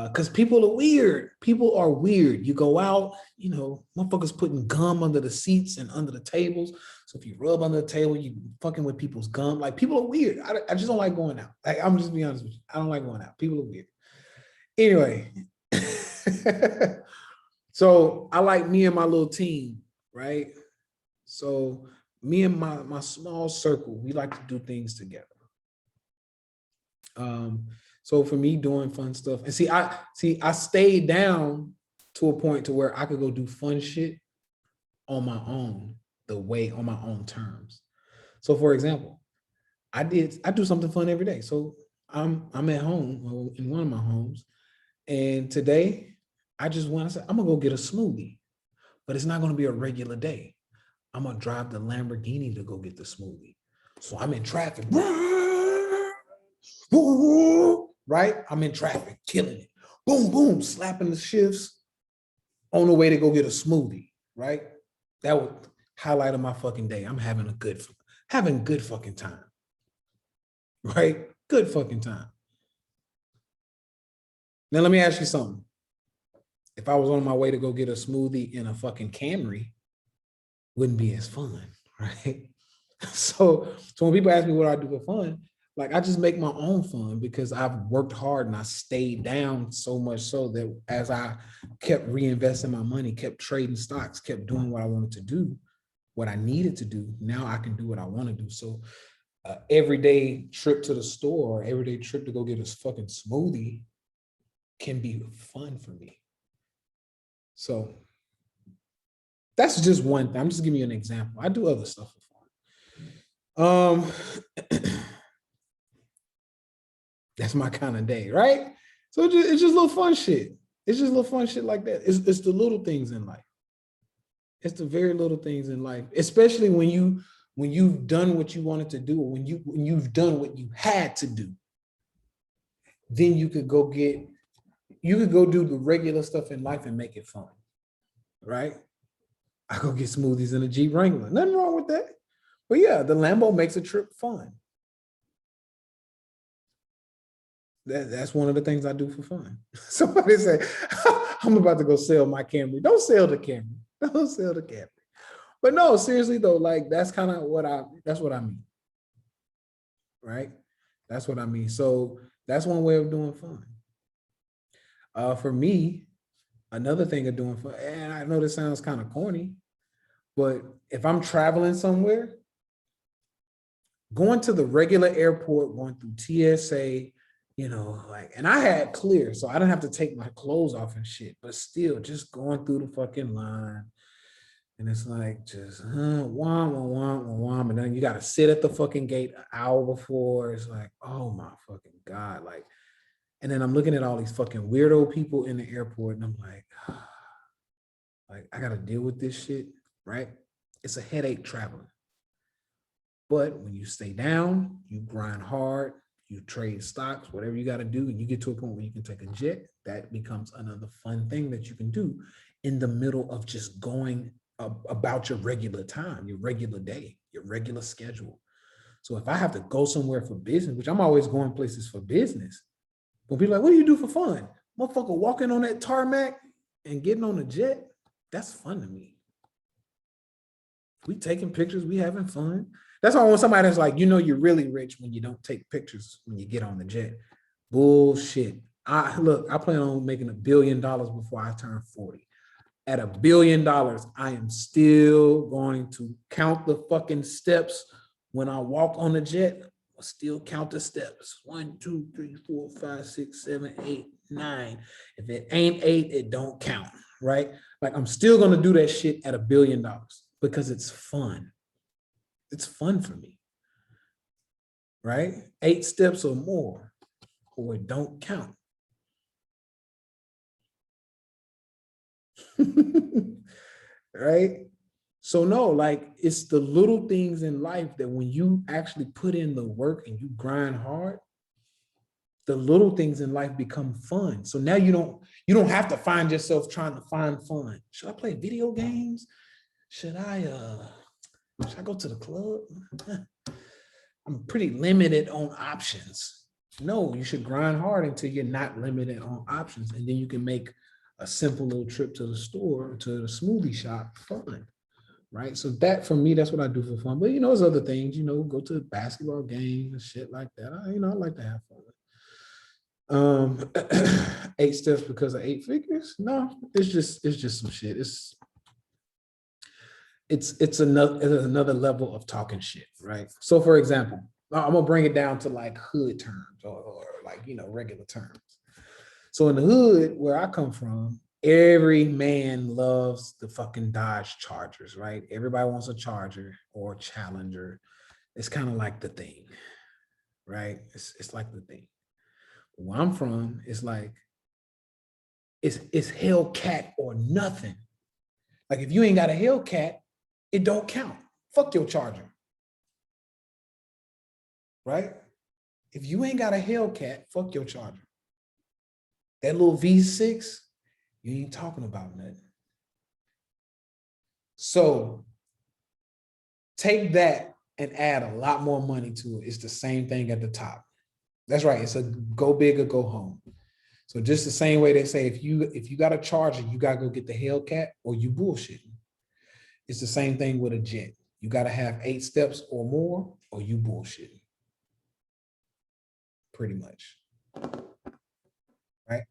Because people are weird. People are weird. You go out, motherfuckers putting gum under the seats and under the tables. So if you rub under the table, you fucking with people's gum. Like, people are weird. I just don't like going out. Like, I'm just being honest with you. I don't like going out. People are weird. Anyway, so I like me and my little team, right? So me and my small circle, we like to do things together. So for me, doing fun stuff, and I stayed down to a point to where I could go do fun shit on my own, on my own terms. So for example, I do something fun every day. So I'm at home in one of my homes, and today I just want to say I'm gonna go get a smoothie, but it's not gonna be a regular day. I'm gonna drive the Lamborghini to go get the smoothie. So I'm in traffic. Right? I'm in traffic, killing it. Boom, boom, slapping the shifts on the way to go get a smoothie, right? That was highlight of my fucking day. I'm having good fucking time, right? Good fucking time. Now, let me ask you something. If I was on my way to go get a smoothie in a fucking Camry, wouldn't be as fun, right? So when people ask me what I do for fun, like, I just make my own fun because I've worked hard and I stayed down so much so that as I kept reinvesting my money, kept trading stocks, kept doing what I wanted to do, what I needed to do, now I can do what I want to do. So everyday trip to the store, everyday trip to go get a fucking smoothie can be fun for me. So that's just one thing. I'm just giving you an example. I do other stuff for fun. That's my kind of day, right? So it's just little fun shit. It's just little fun shit like that. It's the little things in life. It's the very little things in life, especially when you've done what you wanted to do, or when you've done what you had to do. Then you could go get you could go do the regular stuff in life and make it fun, right? I go get smoothies in a Jeep Wrangler. Nothing wrong with that. But yeah, the Lambo makes a trip fun. That's one of the things I do for fun. Somebody say, I'm about to go sell my Camry. Don't sell the Camry. Don't sell the Camry. But no, seriously though, like that's kind of that's what I mean. Right? That's what I mean. So that's one way of doing fun. For me, another thing of doing fun, and I know this sounds kind of corny, but if I'm traveling somewhere, going to the regular airport, going through TSA, like, and I had clear, so I didn't have to take my clothes off and shit, but still just going through the fucking line. And it's like, just, and then you got to sit at the fucking gate an hour before. It's like, oh my fucking God. Like, and then I'm looking at all these fucking weirdo people in the airport and I'm like, I got to deal with this shit, right? It's a headache traveling. But when you stay down, you grind hard, you trade stocks, whatever you got to do, and you get to a point where you can take a jet, that becomes another fun thing that you can do in the middle of just going about your regular time, your regular day, your regular schedule. So if I have to go somewhere for business, which I'm always going places for business, when people are like, what do you do for fun? Motherfucker walking on that tarmac and getting on a jet, that's fun to me. We taking pictures, we having fun. That's why when somebody that's like, you're really rich when you don't take pictures when you get on the jet. Bullshit. I plan on making $1 billion before I turn 40. At $1 billion, I am still going to count the fucking steps when I walk on the jet. I'll still count the steps. 1, 2, 3, 4, 5, 6, 7, 8, 9. If it ain't 8, it don't count, right? Like I'm still gonna do that shit at $1 billion because it's fun. It's fun for me, right? 8 steps or more, or it don't count. Right? So no, like it's the little things in life that when you actually put in the work and you grind hard, the little things in life become fun. So now you don't have to find yourself trying to find fun. Should I play video games? Should I go to the club? I'm pretty limited on options. No, you should grind hard until you're not limited on options. And then you can make a simple little trip to the store, to the smoothie shop fun, right? So that, for me, that's what I do for fun. But, there's other things, go to basketball games and shit like that. I like to have fun. 8 steps because of 8 figures? No, it's just some shit. It's another level of talking shit, right? So for example, I'm gonna bring it down to like hood terms or like, regular terms. So in the hood where I come from, every man loves the fucking Dodge Chargers, right? Everybody wants a Charger or Challenger. It's kind of like the thing, right? It's like the thing. Where I'm from, it's like, it's Hellcat or nothing. Like if you ain't got a Hellcat, it don't count. Fuck your Charger. Right? If you ain't got a Hellcat, fuck your Charger. That little V6, you ain't talking about nothing. So take that and add a lot more money to it. It's the same thing at the top. That's right. It's a go big or go home. So just the same way they say, if you got a Charger, you got to go get the Hellcat or you bullshitting. It's the same thing with a jet. You got to have 8 steps or more or you bullshitting. Pretty much. Right?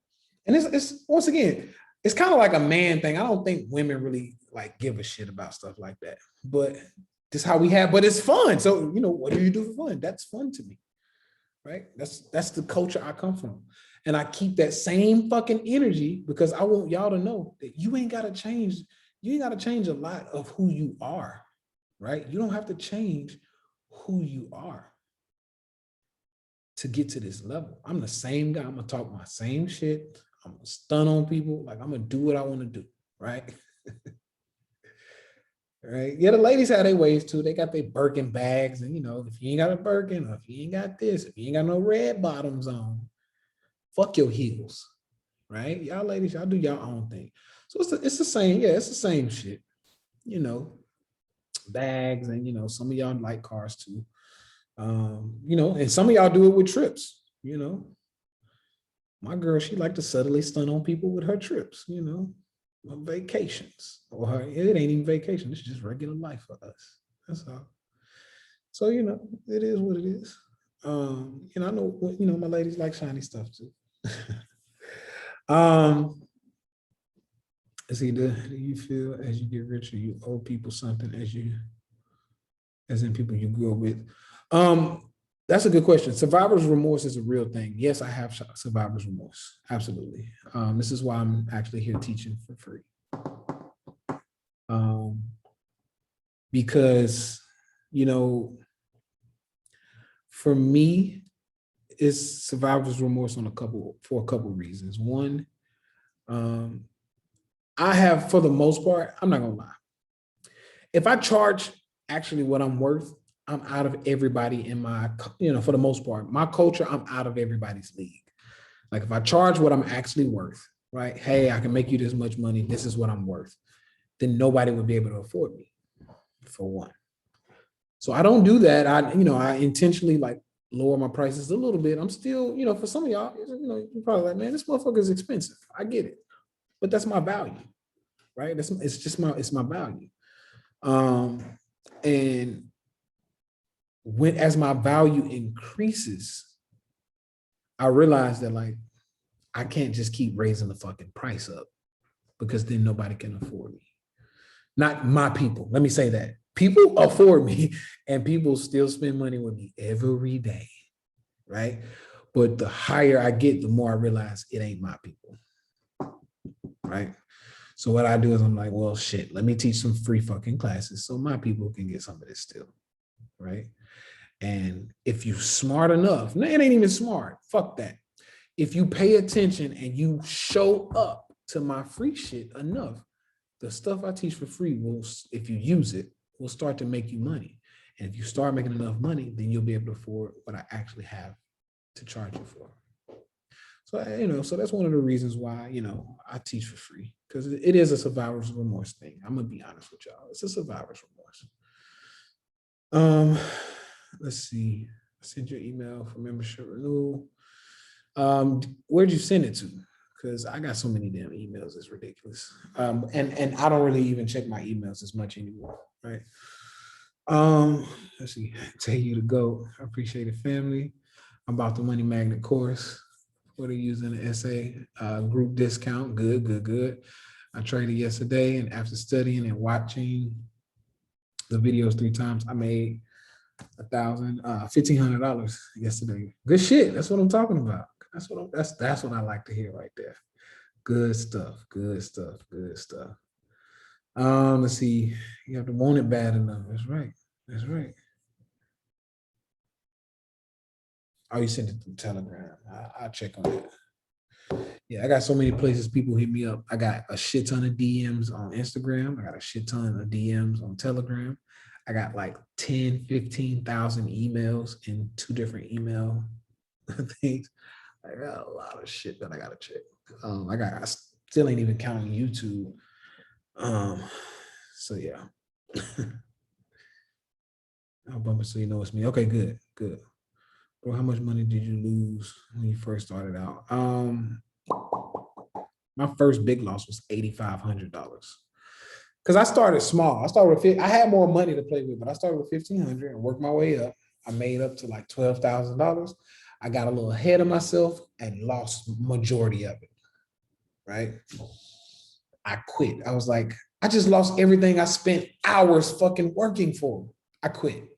And it's once again, it's kind of like a man thing. I don't think women really like give a shit about stuff like that. But this is how we have, but it's fun. So, what do you do for fun? That's fun to me. Right? That's the culture I come from. And I keep that same fucking energy because I want y'all to know that you ain't got to change. You ain't got to change a lot of who you are, right? You don't have to change who you are to get to this level. I'm the same guy. I'm going to talk my same shit. I'm going to stun on people. Like I'm going to do what I want to do, right? Right? Yeah, the ladies have their ways too. They got their Birkin bags and, if you ain't got a Birkin or if you ain't got this, if you ain't got no red bottoms on, fuck your heels. right? Y'all ladies, y'all do your own thing. So it's the same, yeah, it's the same shit, you know, bags, and some of y'all like cars too. And some of y'all do it with trips, My girl, she like to subtly stun on people with her trips, vacations. Or it ain't even vacation, it's just regular life for us. That's all. So, it is what it is. I know, my ladies like shiny stuff too. See, do you feel as you get richer, you owe people something as in people you grew up with? That's a good question. Survivor's remorse is a real thing. Yes, I have survivor's remorse. Absolutely. This is why I'm actually here teaching for free. Because, for me, it's survivor's remorse for a couple reasons. One, I have, for the most part, I'm not gonna lie. If I charge actually what I'm worth, I'm out of everybody in my, for the most part, my culture, I'm out of everybody's league. Like if I charge what I'm actually worth, right? Hey, I can make you this much money. This is what I'm worth. Then nobody would be able to afford me, for one. So I don't do that. I intentionally like lower my prices a little bit. I'm still, for some of y'all, you're probably like, man, this motherfucker is expensive. I get it, but that's my value, right? It's my value. And as my value increases, I realize that like I can't just keep raising the fucking price up, because then nobody can afford me. Not my people. Let me say that. People afford me, and people still spend money with me every day, right? But the higher I get, the more I realize it ain't my people, right? So what I do is I'm like, well, shit, let me teach some free fucking classes so my people can get some of this still, right? And if you're smart enough, it ain't even smart, fuck that. If you pay attention and you show up to my free shit enough, the stuff I teach for free will, if you use it, will start to make you money. And if you start making enough money, then you'll be able to afford what I actually have to charge you for. So, so that's one of the reasons why, I teach for free, because it is a survivor's remorse thing. I'm gonna be honest with y'all. It's a survivor's remorse. Let's see. I sent your email for membership renewal. Where'd you send it to? Because I got so many damn emails, it's ridiculous. And I don't really even check my emails as much anymore, right? Let's see. Tell you to go. I appreciate it, family. I'm about the Money Magnet course. What are you using the essay? Group discount. Good. I traded yesterday, and after studying and watching the videos 3 times, I made $1,500 yesterday. Good shit. That's what I'm talking about. That's what I like to hear right there. Good stuff. Let's see. You have to want it bad enough. That's right. Oh, you sent it through Telegram. I'll check on that. Yeah, I got so many places people hit me up. I got a shit ton of DMs on Instagram. I got a shit ton of DMs on Telegram. I got like 10, 15,000 emails in 2 different email things. I got a lot of shit that I gotta check. I still ain't even counting YouTube. So yeah. I'll bump it so you know it's me. Okay, good. Bro, how much money did you lose when you first started out? My first big loss was $8,500. Because I started small. I had more money to play with, but I started with $1,500 and worked my way up. I made up to like $12,000. I got a little ahead of myself and lost majority of it, right? I quit. I was like, I just lost everything I spent hours fucking working for. I quit.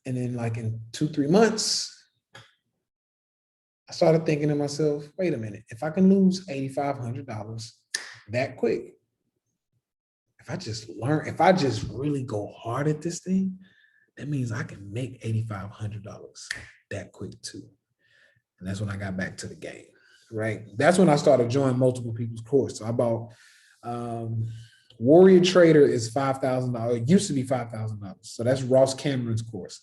And then like in 2-3 months, I started thinking to myself, wait a minute, if I can lose $8,500 that quick, if I just really go hard at this thing, that means I can make $8,500 that quick too. And that's when I got back to the game, right? That's when I started joining multiple people's course. So I bought Warrior Trader is $5,000. It used to be $5,000. So that's Ross Cameron's course.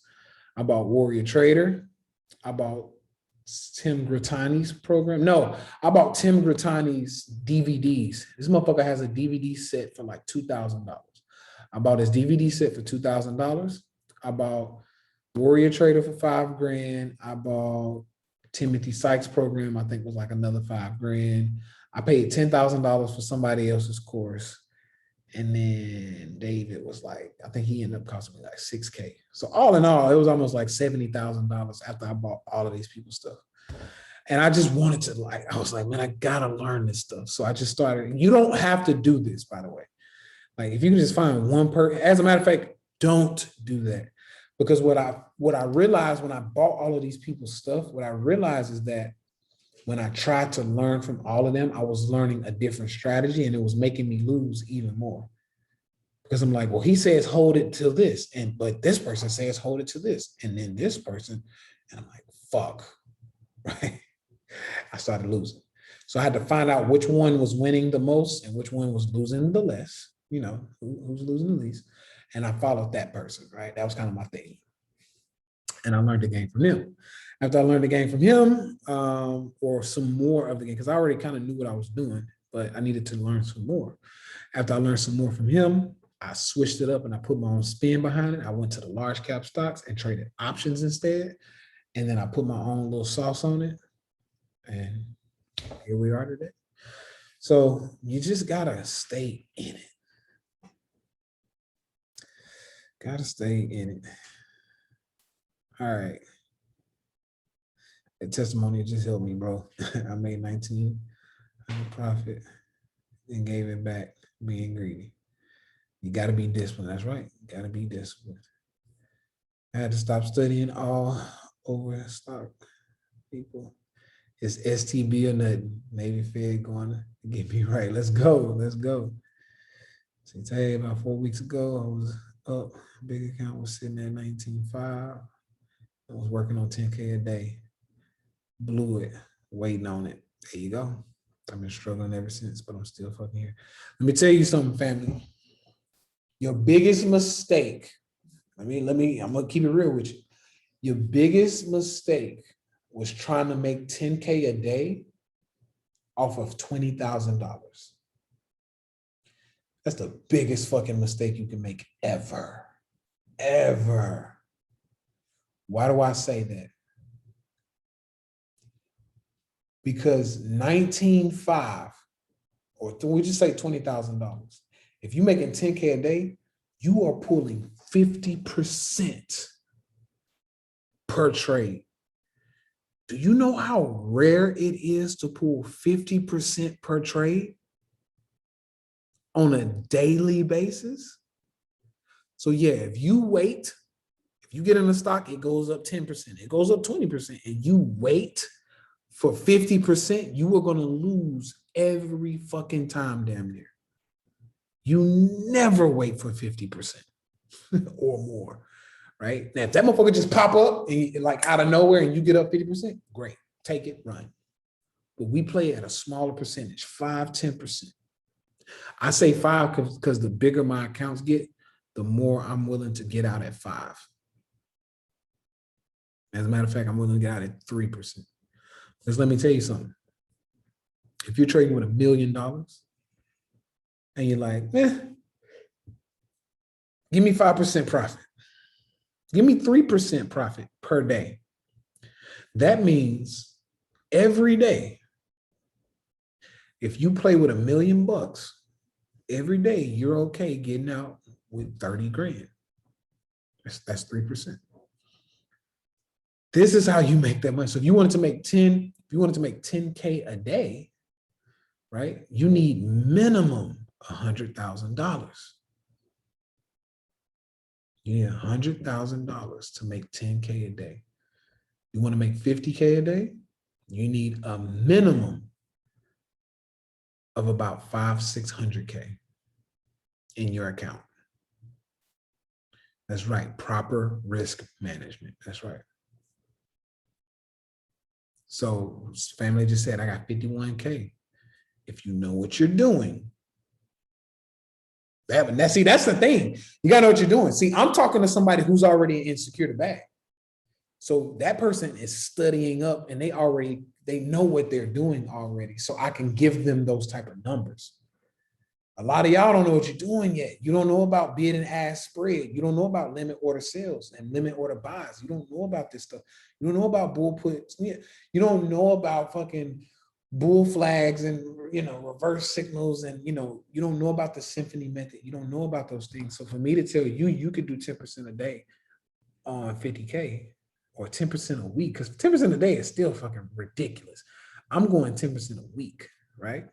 I bought Warrior Trader. I bought Tim Grattani's program. No, I bought Tim Grattani's DVDs. This motherfucker has a DVD set for like $2,000. I bought his DVD set for $2,000. I bought Warrior Trader for $5,000. I bought Timothy Sykes' program, I think was like another $5,000. I paid $10,000 for somebody else's course. And then David was like, I think he ended up costing me like $6,000. So all in all, it was almost like $70,000 after I bought all of these people's stuff. And I just wanted to I was like, man, I gotta learn this stuff. So I just started. You don't have to do this, by the way. Like if you can just find one person, as a matter of fact, don't do that. Because what I realized when I bought all of these people's stuff, what I realized is that when I tried to learn from all of them, I was learning a different strategy and it was making me lose even more. Because I'm like, well, he says hold it to this, but this person says hold it to this, and then this person, and I'm like, fuck, right? I started losing. So I had to find out which one was winning the most and which one was losing the less, who's losing the least. And I followed that person, right? That was kind of my thing. And I learned the game from him. After I learned the game from him, or some more of the game, because I already kind of knew what I was doing, but I needed to learn some more. After I learned some more from him, I switched it up and I put my own spin behind it. I went to the large cap stocks and traded options instead. And then I put my own little sauce on it. And here we are today. So you just gotta stay in it. Gotta stay in it. All right. The testimony just helped me, bro. I made 19 profit and gave it back being greedy. You got to be disciplined. That's right. You got to be disciplined. I had to stop studying all over stock people. It's STB or nothing. Navy Fed going to get me right. Let's go. Let's go. See, tell you about 4 weeks ago, I was up. Big account was sitting at 19.5. I was working on 10K a day. Blew it, waiting on it. There you go. I've been struggling ever since, but I'm still fucking here. Let me tell you something, family. Your biggest mistake, I'm gonna keep it real with you. Your biggest mistake was trying to make 10K a day off of $20,000. That's the biggest fucking mistake you can make ever. Ever. Why do I say that? Because 19.5, or we just say $20,000. If you're making 10K a day, you are pulling 50% per trade. Do you know how rare it is to pull 50% per trade on a daily basis? So yeah, if you get in a stock, it goes up 10%, it goes up 20%, and you wait for 50%, you are going to lose every fucking time, damn near. You never wait for 50% or more, right? Now, if that motherfucker just pop up and like out of nowhere and you get up 50%, great, take it, run. But we play at a smaller percentage, 5, 10%. I say 5 because the bigger my accounts get, the more I'm willing to get out at 5. As a matter of fact, I'm willing to get out at 3%. Because let me tell you something. If you're trading with $1 million and you're like, give me 5% profit. Give me 3% profit per day. That means every day, if you play with $1 million, every day you're okay getting out with 30 grand. That's 3%. This is how you make that money. So if you wanted to make 10K a day, right? You need minimum $100,000. You need $100,000 to make 10K a day. You want to make 50K a day? You need a minimum of about 500-600K in your account. That's right. Proper risk management. That's right. So family just said, I got 51K. If you know what you're doing, that's the thing. You got to know what you're doing. See, I'm talking to somebody who's already in secure the bag. So that person is studying up and they know what they're doing already. So I can give them those type of numbers. A lot of y'all don't know what you're doing yet. You don't know about bid and ask spread. You don't know about limit order sales and limit order buys. You don't know about this stuff. You don't know about bull puts. You don't know about fucking bull flags and reverse signals, and you don't know about the Symphony Method. You don't know about those things. So for me to tell you, you could do 10% a day on 50K or 10% a week, because 10% a day is still fucking ridiculous. I'm going 10% a week, right?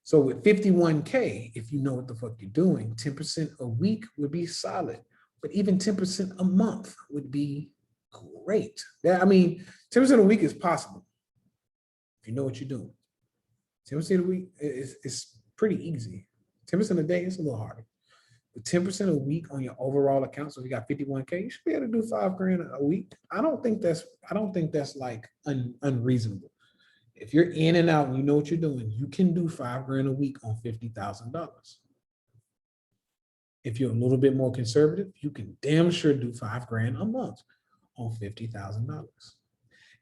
So with 51K, if you know what the fuck you're doing, 10% a week would be solid. But even 10% a month would be great. I mean, 10% a week is possible if you know what you're doing. 10% a week is pretty easy. 10% a day is a little harder. But 10% a week on your overall account, so if you got 51K, you should be able to do $5,000 a week. I don't think that's like unreasonable. If you're in and out and you know what you're doing, you can do $5,000 a week on $50,000. If you're a little bit more conservative, you can damn sure do $5,000 a month on $50,000.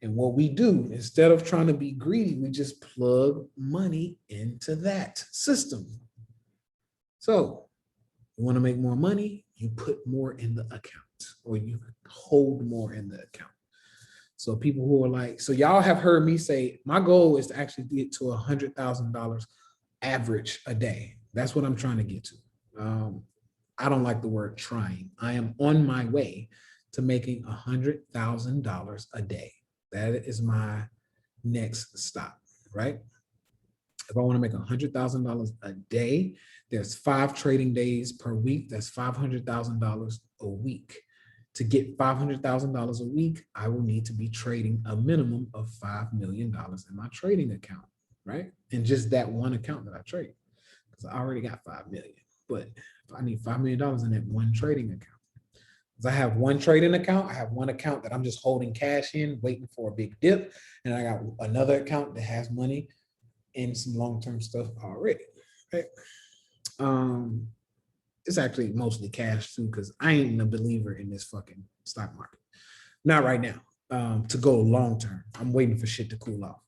And what we do, instead of trying to be greedy, we just plug money into that system. So you want to make more money, you put more in the account, or you hold more in the account. So people who are like, so y'all have heard me say, my goal is to actually get to $100,000 average a day. That's what I'm trying to get to. I don't like the word trying. I am on my way to making $100,000 a day. That is my next stop, right? If I want to make $100,000 a day, there's 5 trading days per week. That's $500,000 a week. To get $500,000 a week, I will need to be trading a minimum of $5 million in my trading account, right? And just that one account that I trade, because I already got 5 million. But if I need $5 million in that one trading account, because I have one trading account, I have one account that I'm just holding cash in, waiting for a big dip, and I got another account that has money in some long-term stuff already, right? It's actually mostly cash too, because I ain't a believer in this fucking stock market. Not right now. To go long term, I'm waiting for shit to cool off.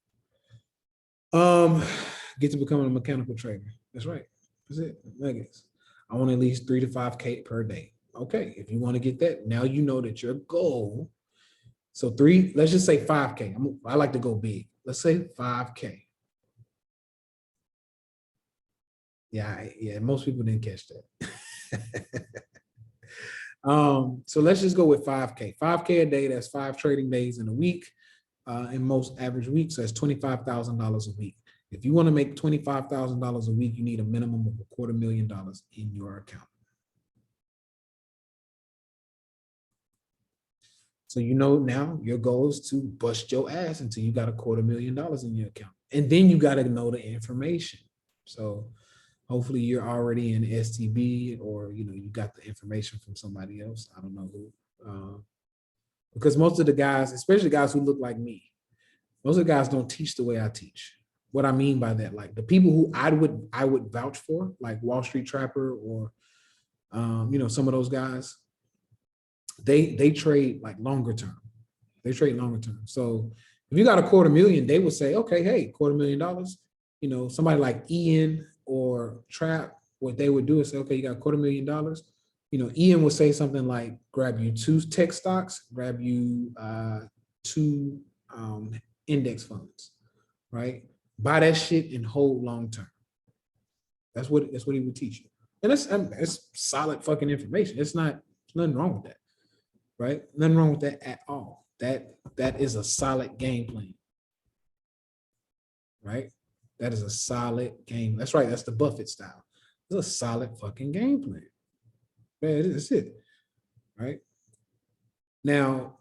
Get to becoming a mechanical trader. That's right. That's it. Nuggets. I want at least 3 to 5K per day. Okay, if you want to get that, now you know that your goal. So let's just say 5K. I like to go big. Let's say 5K. Yeah, most people didn't catch that. So let's just go with 5K. 5K a day, that's 5 trading days in a week. In most average weeks, so that's $25,000 a week. If you want to make $25,000 a week, you need a minimum of $250,000 in your account. So you know now your goal is to bust your ass until you got $250,000 in your account. And then you got to know the information. So hopefully you're already in STB, or you got the information from somebody else. I don't know who. Because most of the guys, especially guys who look like me, most of the guys don't teach the way I teach. What I mean by that, like the people who I would vouch for, like Wall Street Trapper or some of those guys, they trade like longer term. They trade longer term. So if you got $250,000, they would say, okay, hey, $250,000. Somebody like Ian or Trap, what they would do is say, okay, you got $250,000. Ian would say something like, grab you 2 tech stocks, grab you 2 index funds, right? Buy that shit and hold long term. That's what he would teach you. And it's solid fucking information. It's nothing wrong with that, right? Nothing wrong with that at all. That is a solid game plan, right? That is a solid game. That's right. That's the Buffett style. It's a solid fucking game plan. Man, that's it, right? Now,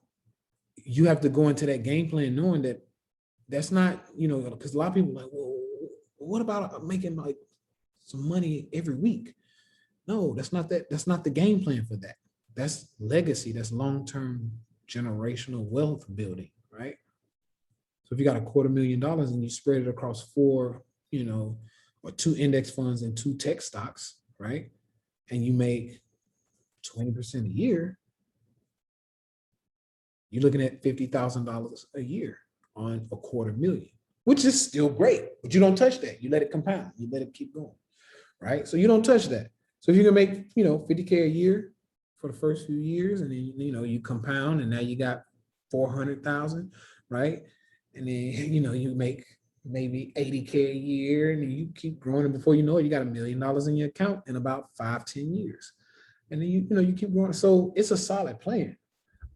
you have to go into that game plan knowing that that's not, because a lot of people are like, well, what about making like some money every week? No, that's not the game plan for that. That's legacy. That's long-term generational wealth building, right? So if you got $250,000 and you spread it across 4, or 2 index funds and 2 tech stocks, right? And you make 20% a year, You're looking at $50,000 a year on $250,000, which is still great, but you don't touch that. You let it compound. You let it keep going, right? So you don't touch that. So if you can make, 50K a year for the first few years, and then, you compound, and now you got 400,000, right? And then, you make maybe 80K a year, and then you keep growing, and before you know it, you got $1 million in your account in about 5-10 years. And then you keep growing. So it's a solid plan.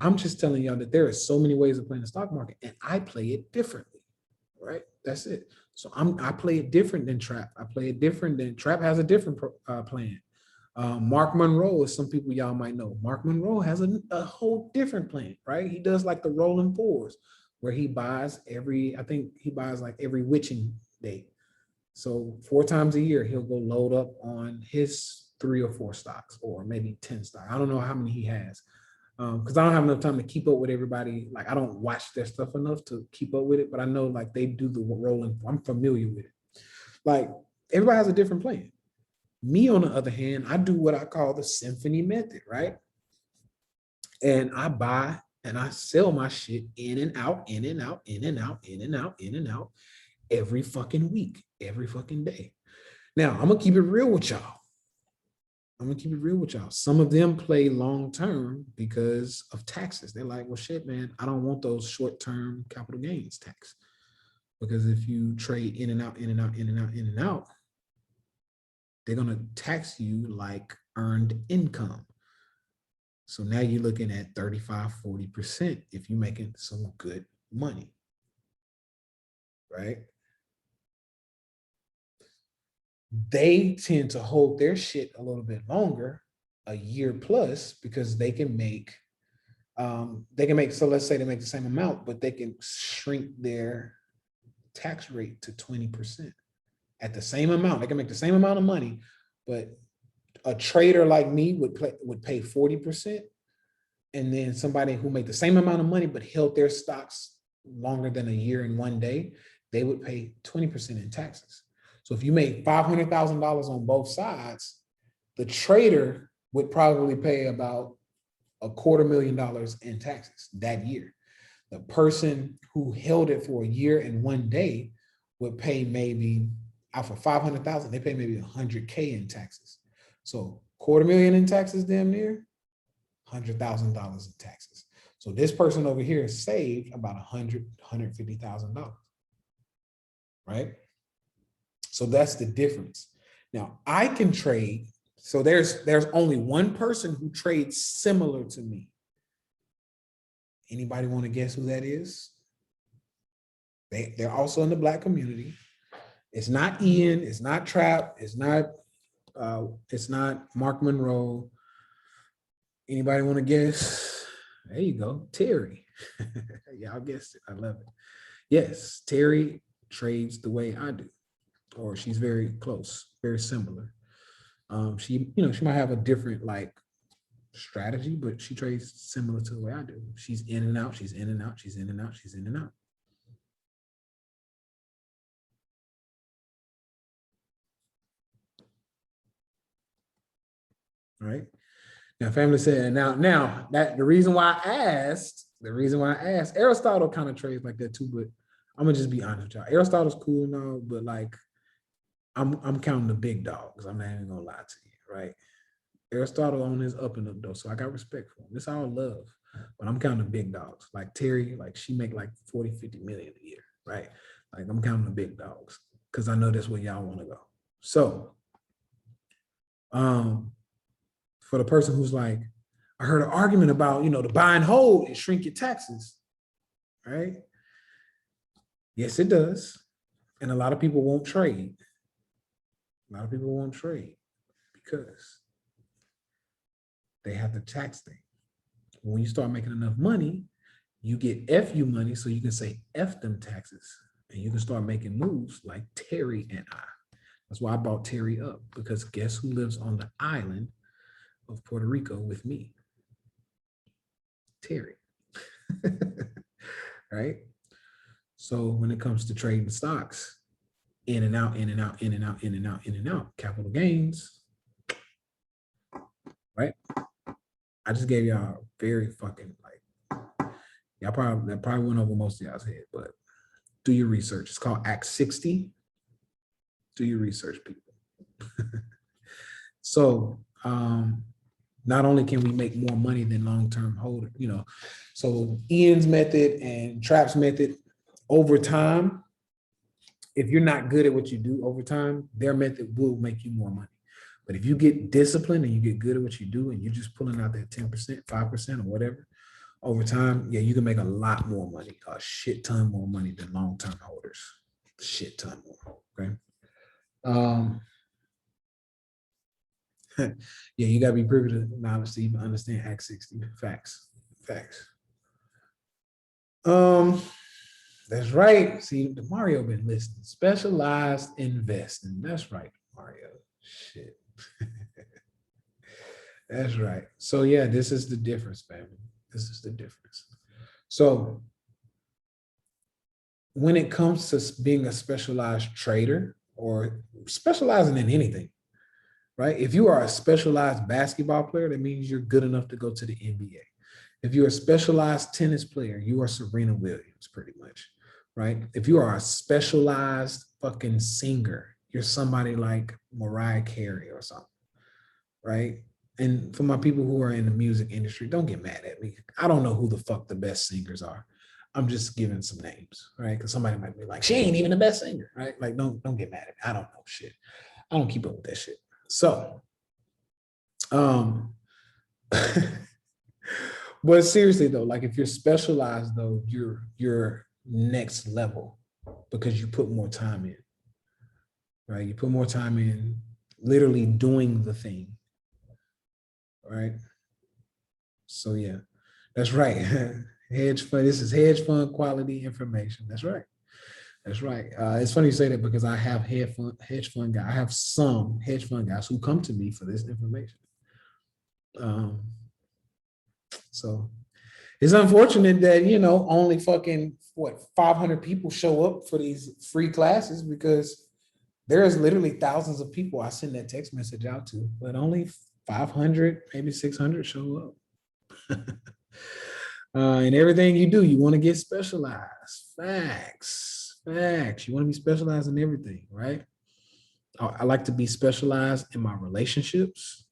I'm just telling y'all that there are so many ways of playing the stock market, and I play it differently, right? That's it. So I play it different than Trap. I play it different than Trap has a different plan. Mark Monroe is some people y'all might know. Mark Monroe has a whole different plan, right? He does like the rolling fours, where he buys I think he buys like every witching day. So 4 times a year, he'll go load up on his 3 or 4 stocks, or maybe 10 stocks. I don't know how many he has, because I don't have enough time to keep up with everybody. Like, I don't watch their stuff enough to keep up with it, but I know like they do the rolling. I'm familiar with it. Like, everybody has a different plan. Me, on the other hand, I do what I call the Symphony Method, right? And I buy and I sell my shit in and out, in and out, in and out, in and out, in and out, every fucking week, every fucking day. Now, I'm gonna keep it real with y'all. Some of them play long term because of taxes. They're like, well, shit, man, I don't want those short-term capital gains tax. Because if you trade in and out, in and out, in and out, in and out, they're gonna tax you like earned income. So now you're looking at 35-40% if you're making some good money, right? They tend to hold their shit a little bit longer, a year plus, because they can make, so let's say they make the same amount, but they can shrink their tax rate to 20%. At the same amount, they can make the same amount of money, but a trader like me would pay 40%. And then somebody who made the same amount of money but held their stocks longer than a year and 1 day, they would pay 20% in taxes. So if you made $500,000 on both sides, the trader would probably pay about $250,000 in taxes that year. The person who held it for a year and 1 day would pay maybe, out of 500,000, they pay maybe 100K in taxes. So $250,000 in taxes, damn near $100,000 in taxes. So this person over here saved about $150,000, right? So that's the difference. Now I can trade. So there's only one person who trades similar to me. Anybody want to guess who that is? They're also in the Black community. It's not Ian. It's not Trap. It's not Mark Monroe. Anybody want to guess? There you go, Terry. Yeah, I guessed it. I love it. Yes, Terry trades the way I do, or she's very close, very similar. She might have a different like strategy, but she trades similar to the way I do. She's in and out, she's in and out, she's in and out, she's in and out. All right. Now, family said, now that the reason why I asked, Aristotle kind of trades like that too, but I'm gonna just be honest with y'all. Aristotle's cool and all, but like I'm counting the big dogs. I'm not even gonna lie to you, right? Aristotle on his up and up though, so I got respect for him. It's all love, but I'm counting the big dogs. Like Terry, like she make like 40-50 million a year, right? Like I'm counting the big dogs because I know that's where y'all want to go. So, for the person who's like, I heard an argument about, the buy and hold and shrink your taxes, right? Yes, it does. And a lot of people won't trade. A lot of people won't trade because they have the tax thing. When you start making enough money, you get FYou money, so you can say F them taxes, and you can start making moves like Terry and I. That's why I brought Terry up, because guess who lives on the island of Puerto Rico with me? Terry. Right? So when it comes to trading stocks, in and out, in and out, in and out, in and out, in and out, capital gains, right? I just gave y'all very fucking like, Y'all probably, that probably went over most of y'all's head, but do your research. It's called Act 60. Do your research, people. So not only can we make more money than long-term holder, so Ian's method and Trap's method over time, if you're not good at what you do over time, their method will make you more money. But if you get disciplined and you get good at what you do and you're just pulling out that 10%, 5% or whatever, over time, yeah, you can make a lot more money, a shit ton more money than long-term holders. Shit ton more. Okay. Yeah, you gotta be privy to knowledge to even understand Act 60. Facts. Facts. That's right. See, the Mario been listening. Specialized investing. That's right, Mario. Shit. That's right. So yeah, this is the difference, family. This is the difference. So when it comes to being a specialized trader or specializing in anything, right? If you are a specialized basketball player, that means you're good enough to go to the NBA. If you're a specialized tennis player, you are Serena Williams, pretty much, right? If you are a specialized fucking singer, you're somebody like Mariah Carey or something, right? And for my people who are in the music industry, don't get mad at me. I don't know who the fuck the best singers are. I'm just giving some names, right? Because somebody might be like, she ain't even the best singer, right? Like, don't get mad at me. I don't know shit. I don't keep up with that shit. So, but seriously though, like if you're specialized though, you're next level because you put more time in, right? You put more time in literally doing the thing, right? So yeah, that's right. Hedge fund. This is hedge fund quality information. That's right. That's right. It's funny you say that because I have hedge fund guys. I have some hedge fund guys who come to me for this information. So it's unfortunate that only fucking 500 people show up for these free classes because there's literally thousands of people I send that text message out to, but only 500, maybe 600 show up. And everything you do, you want to get specialized. Facts. You want to be specialized in everything, right? I like to be specialized in my relationships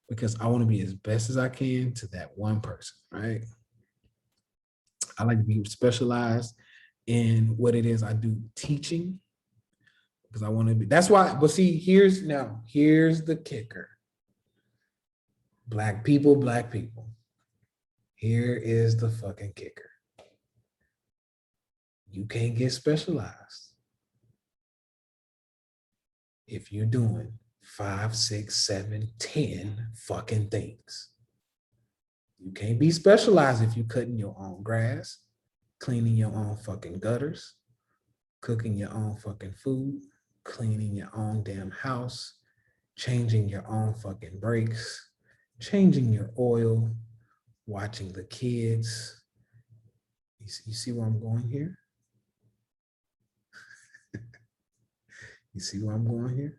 because I want to be as best as I can to that one person, right? I like to be specialized in what it is I do teaching because I want to be. That's why. But see, here's the kicker. Black people. Here is the fucking kicker. You can't get specialized if you're doing 5, 6, 7, 10 fucking things. You can't be specialized if you're cutting your own grass, cleaning your own fucking gutters, cooking your own fucking food, cleaning your own damn house, changing your own fucking brakes, changing your oil, watching the kids. You see where I'm going here? You see where I'm going here?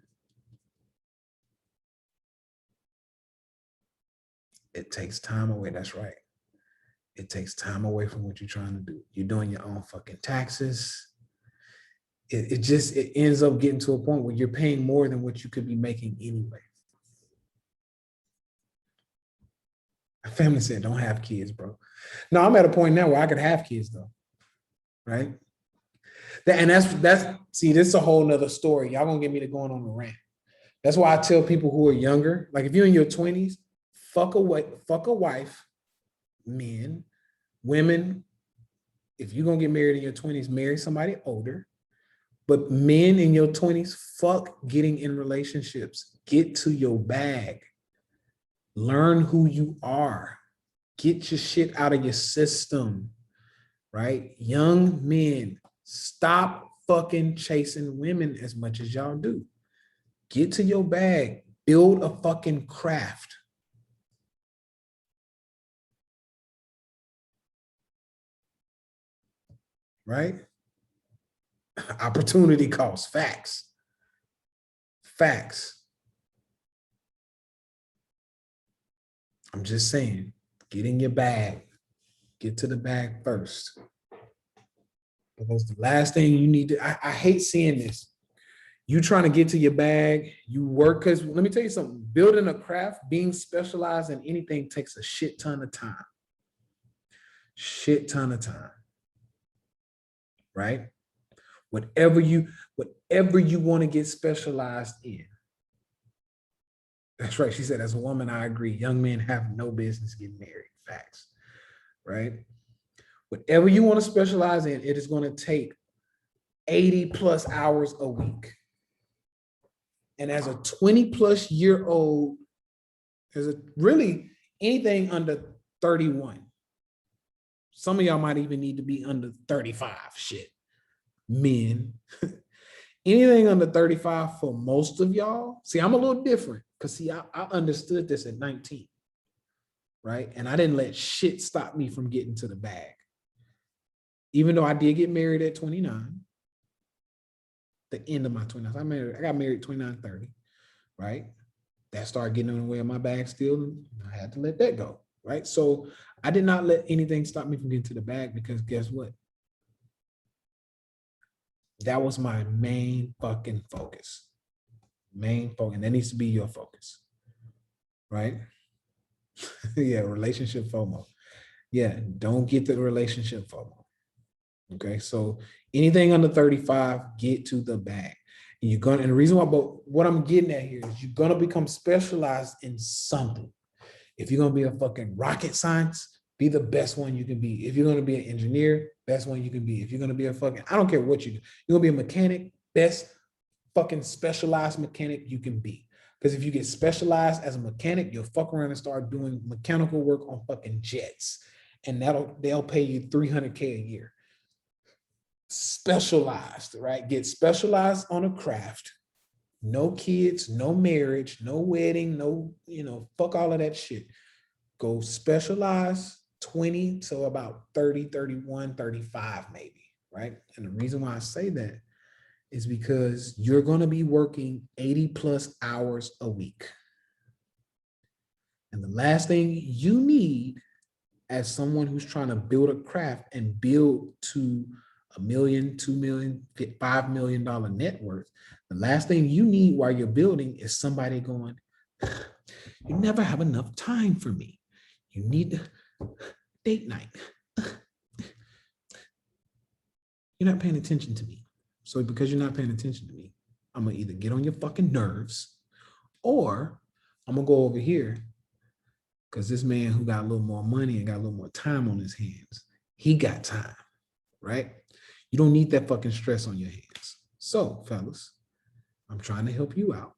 It takes time away. That's right. It takes time away from what you're trying to do. You're doing your own fucking taxes. It ends up getting to a point where you're paying more than what you could be making anyway. My family said, don't have kids, bro. No, I'm at a point now where I could have kids though. Right? See, this is a whole nother story. Y'all gonna get me to going on a rant. That's why I tell people who are younger, like if you're in your 20s, fuck a wife, men, women. If you're gonna get married in your 20s, marry somebody older. But men in your 20s, fuck getting in relationships. Get to your bag. Learn who you are. Get your shit out of your system, right? Young men, stop fucking chasing women as much as y'all do. Get to your bag. Build a fucking craft. Right? Opportunity costs. Facts. I'm just saying, get in your bag. Get to the bag first. Because the last thing you need to, I hate seeing this. You trying to get to your bag, you work, because let me tell you something, building a craft, being specialized in anything takes a shit ton of time. Shit ton of time. Right? Whatever you want to get specialized in. That's right. She said, as a woman, I agree. Young men have no business getting married. Facts. Right? Whatever you want to specialize in, it is going to take 80 plus hours a week. And as a 20 plus year old, as a really anything under 31, some of y'all might even need to be under 35, shit. Men, anything under 35 for most of y'all. See, I'm a little different because see, I understood this at 19, right? And I didn't let shit stop me from getting to the bag. Even though I did get married at 29, the end of my 29s, I got married 29, 30, right? That started getting in the way of my bag still, and I had to let that go, right? So I did not let anything stop me from getting to the bag because guess what? That was my main fucking focus. Main focus, and that needs to be your focus, right? Yeah, relationship FOMO. Yeah, don't get the relationship FOMO. Okay, so anything under 35, get to the bag. And you're gonna, and the reason why, but what I'm getting at here is you're gonna become specialized in something. If you're gonna be a fucking rocket science, be the best one you can be. If you're gonna be an engineer, best one you can be. If you're gonna be a fucking, I don't care what you do, you're gonna be a mechanic, best fucking specialized mechanic you can be. Because if you get specialized as a mechanic, you'll fuck around and start doing mechanical work on fucking jets. And they'll pay you $300K a year. Specialized, right? Get specialized on a craft. No kids, no marriage, no wedding, no, fuck all of that shit. Go specialize 20 to about 30, 31, 35 maybe, right? And the reason why I say that is because you're going to be working 80 plus hours a week. And the last thing you need as someone who's trying to build a craft and build to $1 million, $2 million, $5 million net worth, the last thing you need while you're building is somebody going, you never have enough time for me. You need date night. You're not paying attention to me. So because you're not paying attention to me, I'm going to either get on your fucking nerves or I'm going to go over here because this man who got a little more money and got a little more time on his hands, he got time, right? You don't need that fucking stress on your hands. So, fellas, I'm trying to help you out.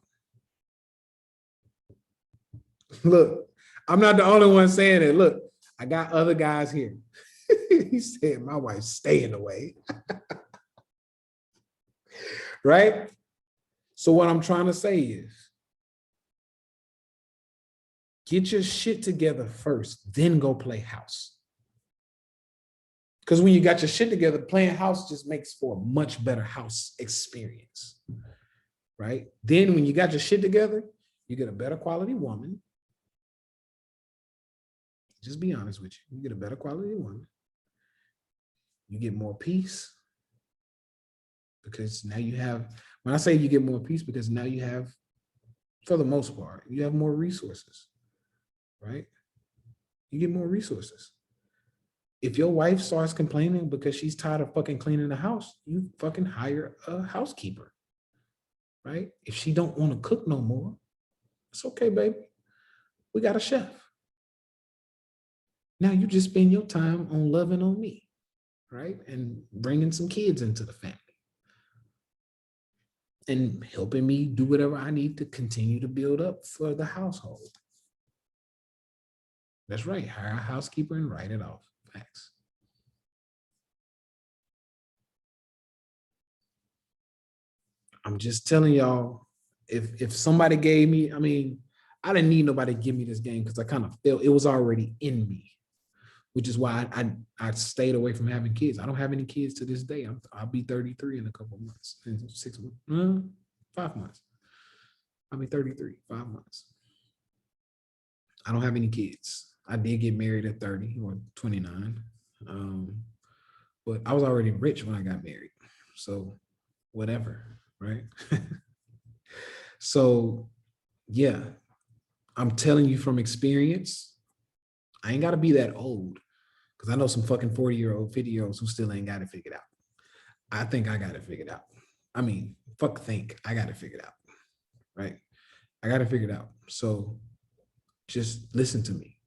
Look, I'm not the only one saying it. Look, I got other guys here. He said, my wife's staying away. Right? So what I'm trying to say is, get your shit together first, then go play house. Because when you got your shit together, playing house just makes for a much better house experience, right? Then when you got your shit together, you get a better quality woman. Just be honest with you. You get a better quality woman. You get more peace. Because now you have, when I say you get more peace, because now you have, for the most part, you have more resources, right? You get more resources. If your wife starts complaining because she's tired of fucking cleaning the house, you fucking hire a housekeeper, right? If she don't want to cook no more, it's okay, baby. We got a chef. Now you just spend your time on loving on me, right? And bringing some kids into the family. And helping me do whatever I need to continue to build up for the household. That's right. Hire a housekeeper and write it off. Facts. I'm just telling y'all, if somebody gave me, I mean, I didn't need nobody to give me this game because I kind of felt it was already in me, which is why I stayed away from having kids. I don't have any kids to this day. I'll be 33 in a couple of months, in 6 months, 5 months. I'll be 33, 5 months. I don't have any kids. I did get married at 30 or 29. But I was already rich when I got married. So whatever, right? So yeah, I'm telling you from experience, I ain't got to be that old because I know some fucking 40-year-old, 50-year-olds who still ain't got it figured out. I think I got it figured out. I mean, I got it figured out, right? I got it figured out. So just listen to me.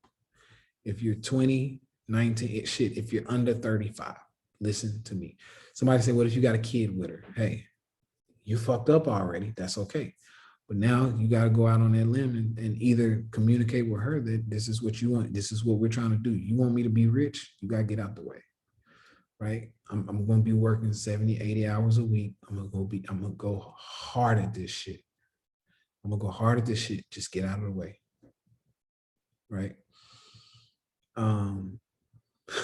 If you're 20, 19, shit, if you're under 35, listen to me. Somebody said, what if you got a kid with her? Hey, you fucked up already. That's okay. But now you got to go out on that limb and either communicate with her that this is what you want. This is what we're trying to do. You want me to be rich? You got to get out the way, right? I'm going to be working 70, 80 hours a week. I'm going to go hard at this shit. I'm going to go hard at this shit. Just get out of the way, right?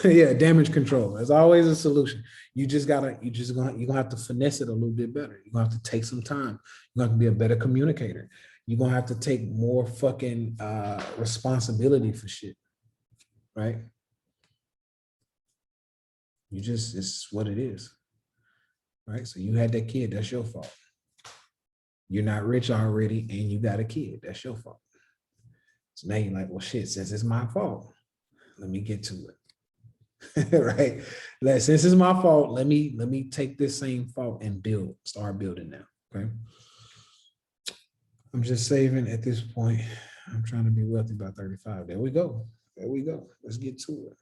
Yeah, damage control. There's always a solution. You're gonna have to finesse it a little bit better. You're gonna have to take some time. You're gonna have to be a better communicator. You're gonna have to take more fucking responsibility for shit, right? It's what it is, right? So you had that kid, that's your fault. You're not rich already, and you got a kid, that's your fault. So now you're like, well, shit, since it's my fault, let me get to it. Right? Since it's my fault, let me take this same fault and start building now. Okay. I'm just saving at this point. I'm trying to be wealthy by 35. There we go. Let's get to it.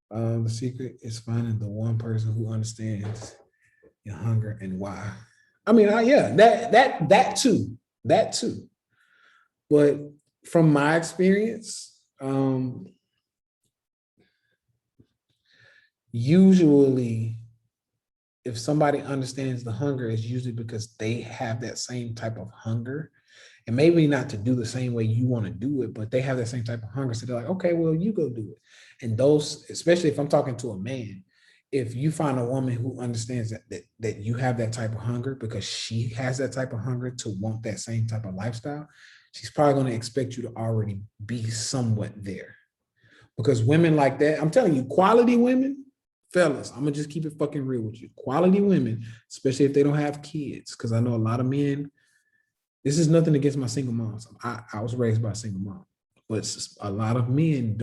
The secret is finding the one person who understands your hunger and why. I mean, yeah, that too. But from my experience, usually if somebody understands the hunger, it's usually because they have that same type of hunger, and maybe not to do the same way you want to do it, but they have that same type of hunger. So they're like, okay, well, you go do it. And those, especially if I'm talking to a man, if you find a woman who understands that you have that type of hunger because she has that type of hunger to want that same type of lifestyle, she's probably going to expect you to already be somewhat there. Because women like that, I'm telling you, quality women, fellas, I'm gonna just keep it fucking real with you. Quality women, especially if they don't have kids, because I know a lot of men. This is nothing against my single moms. I was raised by a single mom, but a lot of men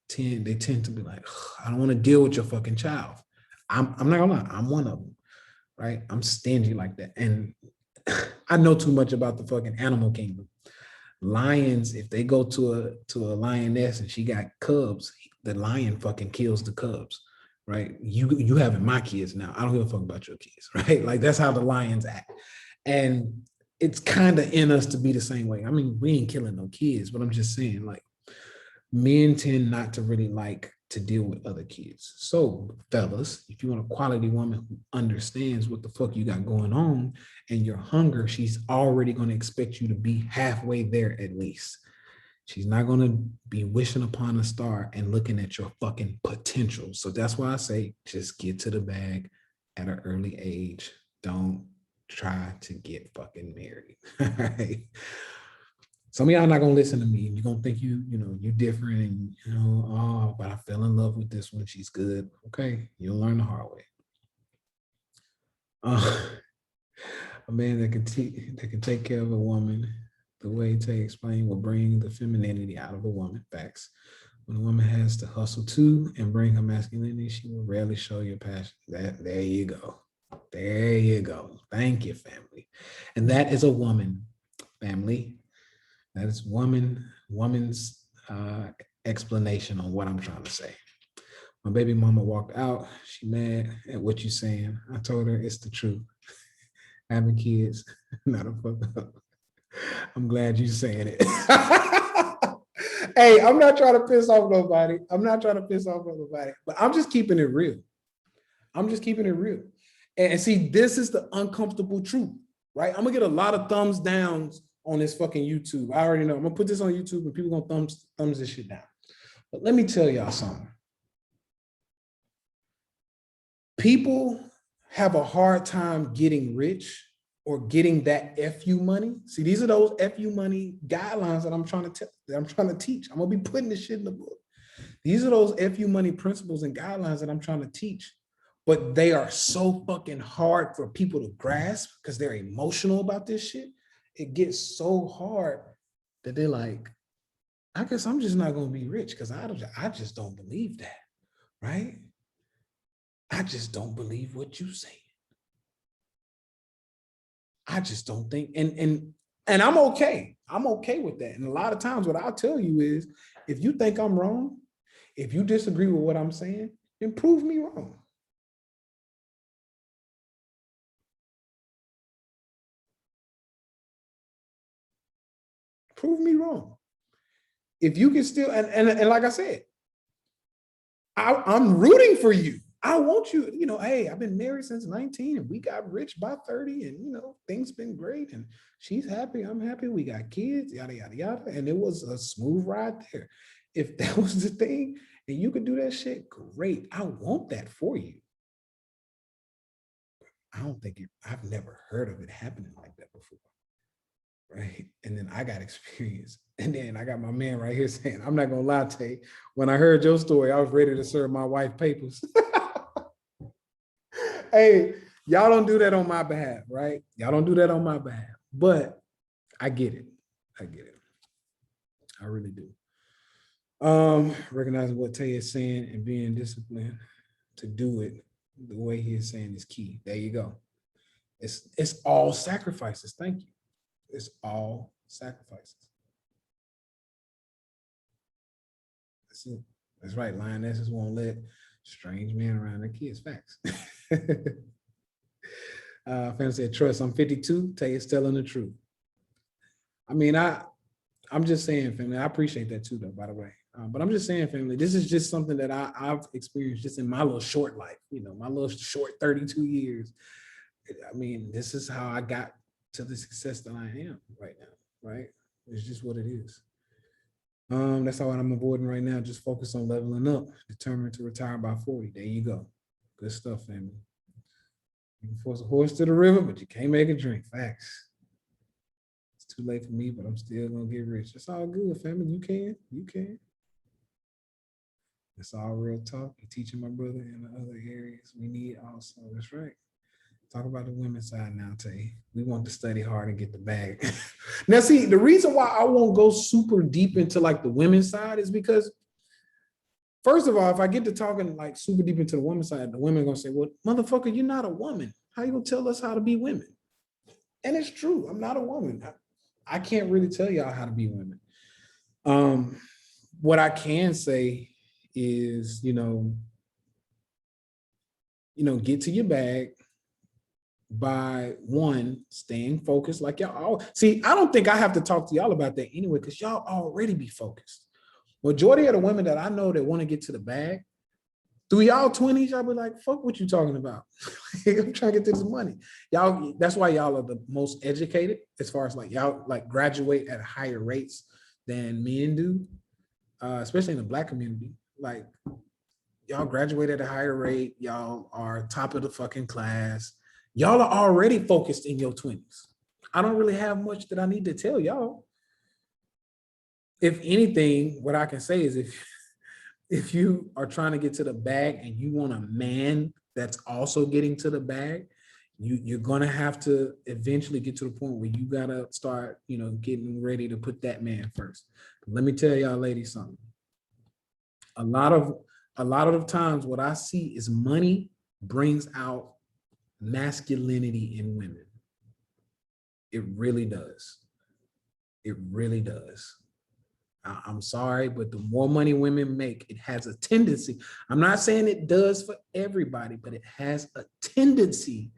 they tend to be like, I don't want to deal with your fucking child. I'm not gonna lie, I'm one of them, right? I'm stingy like that, and I know too much about the fucking animal kingdom. Lions, if they go to a lioness and she got cubs, the lion fucking kills the cubs. Right? You having my kids now. I don't give a fuck about your kids, right? Like that's how the lions act. And it's kind of in us to be the same way. I mean, we ain't killing no kids, but I'm just saying, like, men tend not to really like to deal with other kids. So, fellas, if you want a quality woman who understands what the fuck you got going on and your hunger, she's already going to expect you to be halfway there at least. She's not going to be wishing upon a star and looking at your fucking potential. So that's why I say just get to the bag at an early age. Don't try to get fucking married. Right? Some of y'all not going to listen to me. You're going to think you different and, oh, but I fell in love with this one. She's good. Okay. You'll learn the hard way. A man that can take care of a woman the way to explain will bring the femininity out of a woman. Facts. When a woman has to hustle too and bring her masculinity, she will rarely show your passion. There you go. There you go. Thank you, family. And that is a woman, family. That is woman's explanation on what I'm trying to say. My baby mama walked out. She mad at what you saying. I told her it's the truth. Having kids, not a fuck up. I'm glad you saying it. Hey, I'm not trying to piss off nobody. But I'm just keeping it real. And see, this is the uncomfortable truth, right? I'm gonna get a lot of thumbs downs on this fucking YouTube. I already know. I'm gonna put this on YouTube and people gonna thumbs this shit down. But let me tell y'all something. People have a hard time getting rich or getting that FU money. See, these are those FU money guidelines that I'm trying to teach. I'm gonna be putting this shit in the book. These are those FU money principles and guidelines that I'm trying to teach, but they are so fucking hard for people to grasp because they're emotional about this shit. It gets so hard that they're like, I guess I'm just not gonna be rich because I just don't believe that, right? I just don't believe what you say. I just don't think, and I'm okay. I'm okay with that. And a lot of times what I'll tell you is, if you think I'm wrong, if you disagree with what I'm saying, then prove me wrong. Prove me wrong. If you can still, and like I said, I'm rooting for you. I want you, hey, I've been married since 19 and we got rich by 30 and, things been great and she's happy, I'm happy, we got kids, yada, yada, yada. And it was a smooth ride there. If that was the thing and you could do that shit, great. I want that for you. I don't think I've never heard of it happening like that before. Right. And then I got experience. And then I got my man right here saying, I'm not going to lie to you. When I heard your story, I was ready to serve my wife papers. Hey, y'all don't do that on my behalf, right? Y'all don't do that on my behalf. But I get it. I get it. I really do. Recognizing what Tay is saying and being disciplined to do it the way he is saying is key. There you go. It's all sacrifices. Thank you. It's all sacrifices. That's it. That's right. Lionesses won't let strange men around their kids. Facts. Fan said, trust, I'm 52. Tay is telling the truth. I mean, I'm just saying, family, I appreciate that too, though, by the way. But I'm just saying, family, this is just something that I've experienced just in my little short life, my little short 32 years. I mean, this is how I got to the success that I am right now, right? It's just what it is. That's all I'm avoiding right now. Just focus on leveling up, determined to retire by 40. There you go. Good stuff, family. You can force a horse to the river, but you can't make it drink. Facts. It's too late for me, but I'm still gonna get rich. It's all good, family. You can. It's all real talk. You're teaching my brother in the other areas we need also. That's right. Talk about the women's side now, Tay. We want to study hard and get the bag. Now, see, the reason why I won't go super deep into like the women's side is because, first of all, if I get to talking like super deep into the women's side, the women are gonna say, well, motherfucker, you're not a woman. How you gonna tell us how to be women? And it's true. I'm not a woman. I can't really tell y'all how to be women. What I can say is, get to your bag by one, staying focused. Like y'all all see, I don't think I have to talk to y'all about that anyway, because y'all already be focused. Majority of the women that I know that want to get to the bag, through y'all 20s, y'all be like, fuck what you talking about. I'm trying to get to this money. Y'all, that's why y'all are the most educated as far as like y'all like graduate at higher rates than men do, especially in the Black community. Like y'all graduate at a higher rate. Y'all are top of the fucking class. Y'all are already focused in your 20s. I don't really have much that I need to tell y'all. If anything, what I can say is if you are trying to get to the bag and you want a man that's also getting to the bag, you're gonna have to eventually get to the point where you gotta start, getting ready to put that man first. Let me tell y'all ladies something. A lot of the times what I see is money brings out masculinity in women. It really does. It really does. I'm sorry, but the more money women make, it has a tendency. I'm not saying it does for everybody, but it has a tendency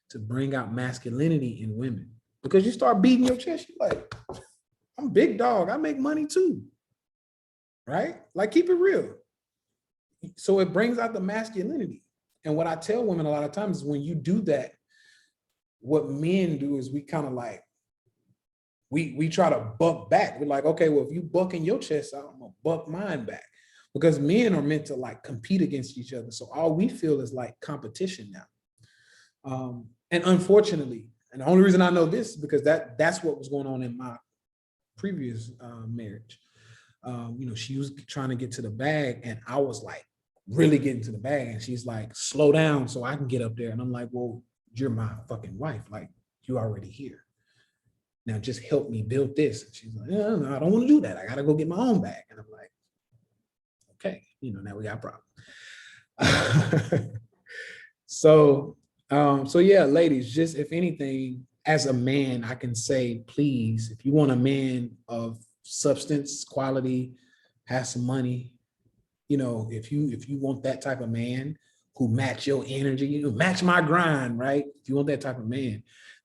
to bring out masculinity in women. Because you start beating your chest, you're like, I'm big dog. I make money too. Right? Like, keep it real. So it brings out the masculinity. And what I tell women a lot of times is when you do that, what men do is we kind of like, we try to buck back. We're like, okay, well, if you bucking your chest out, I'm gonna buck mine back. Because men are meant to like compete against each other. So all we feel is like competition now. And unfortunately, And the only reason I know this is because that's what was going on in my previous marriage. She was trying to get to the bag, and I was like really getting to the bag, and she's like, slow down so I can get up there. And I'm like, well, you're my fucking wife. Like, you already here. Now just help me build this. And she's like, no, I don't want to do that. I got to go get my own bag. And I'm like, okay, now we got a problem. So yeah, ladies, just if anything, as a man, I can say, please, if you want a man of substance, quality, has some money, if you want that type of man who match your energy, match my grind, right? If you want that type of man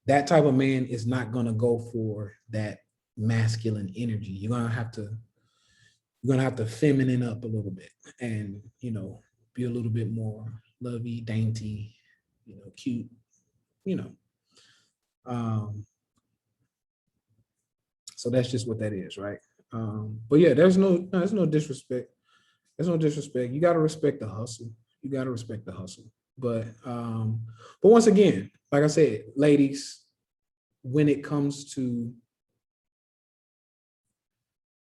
is not going to go for that masculine energy. You're going to have to feminine up a little bit and, be a little bit more lovey, dainty, cute, so that's just what that is, right? But yeah, there's no disrespect. There's no disrespect. You got to respect the hustle. But once again, like I said, ladies, when it comes to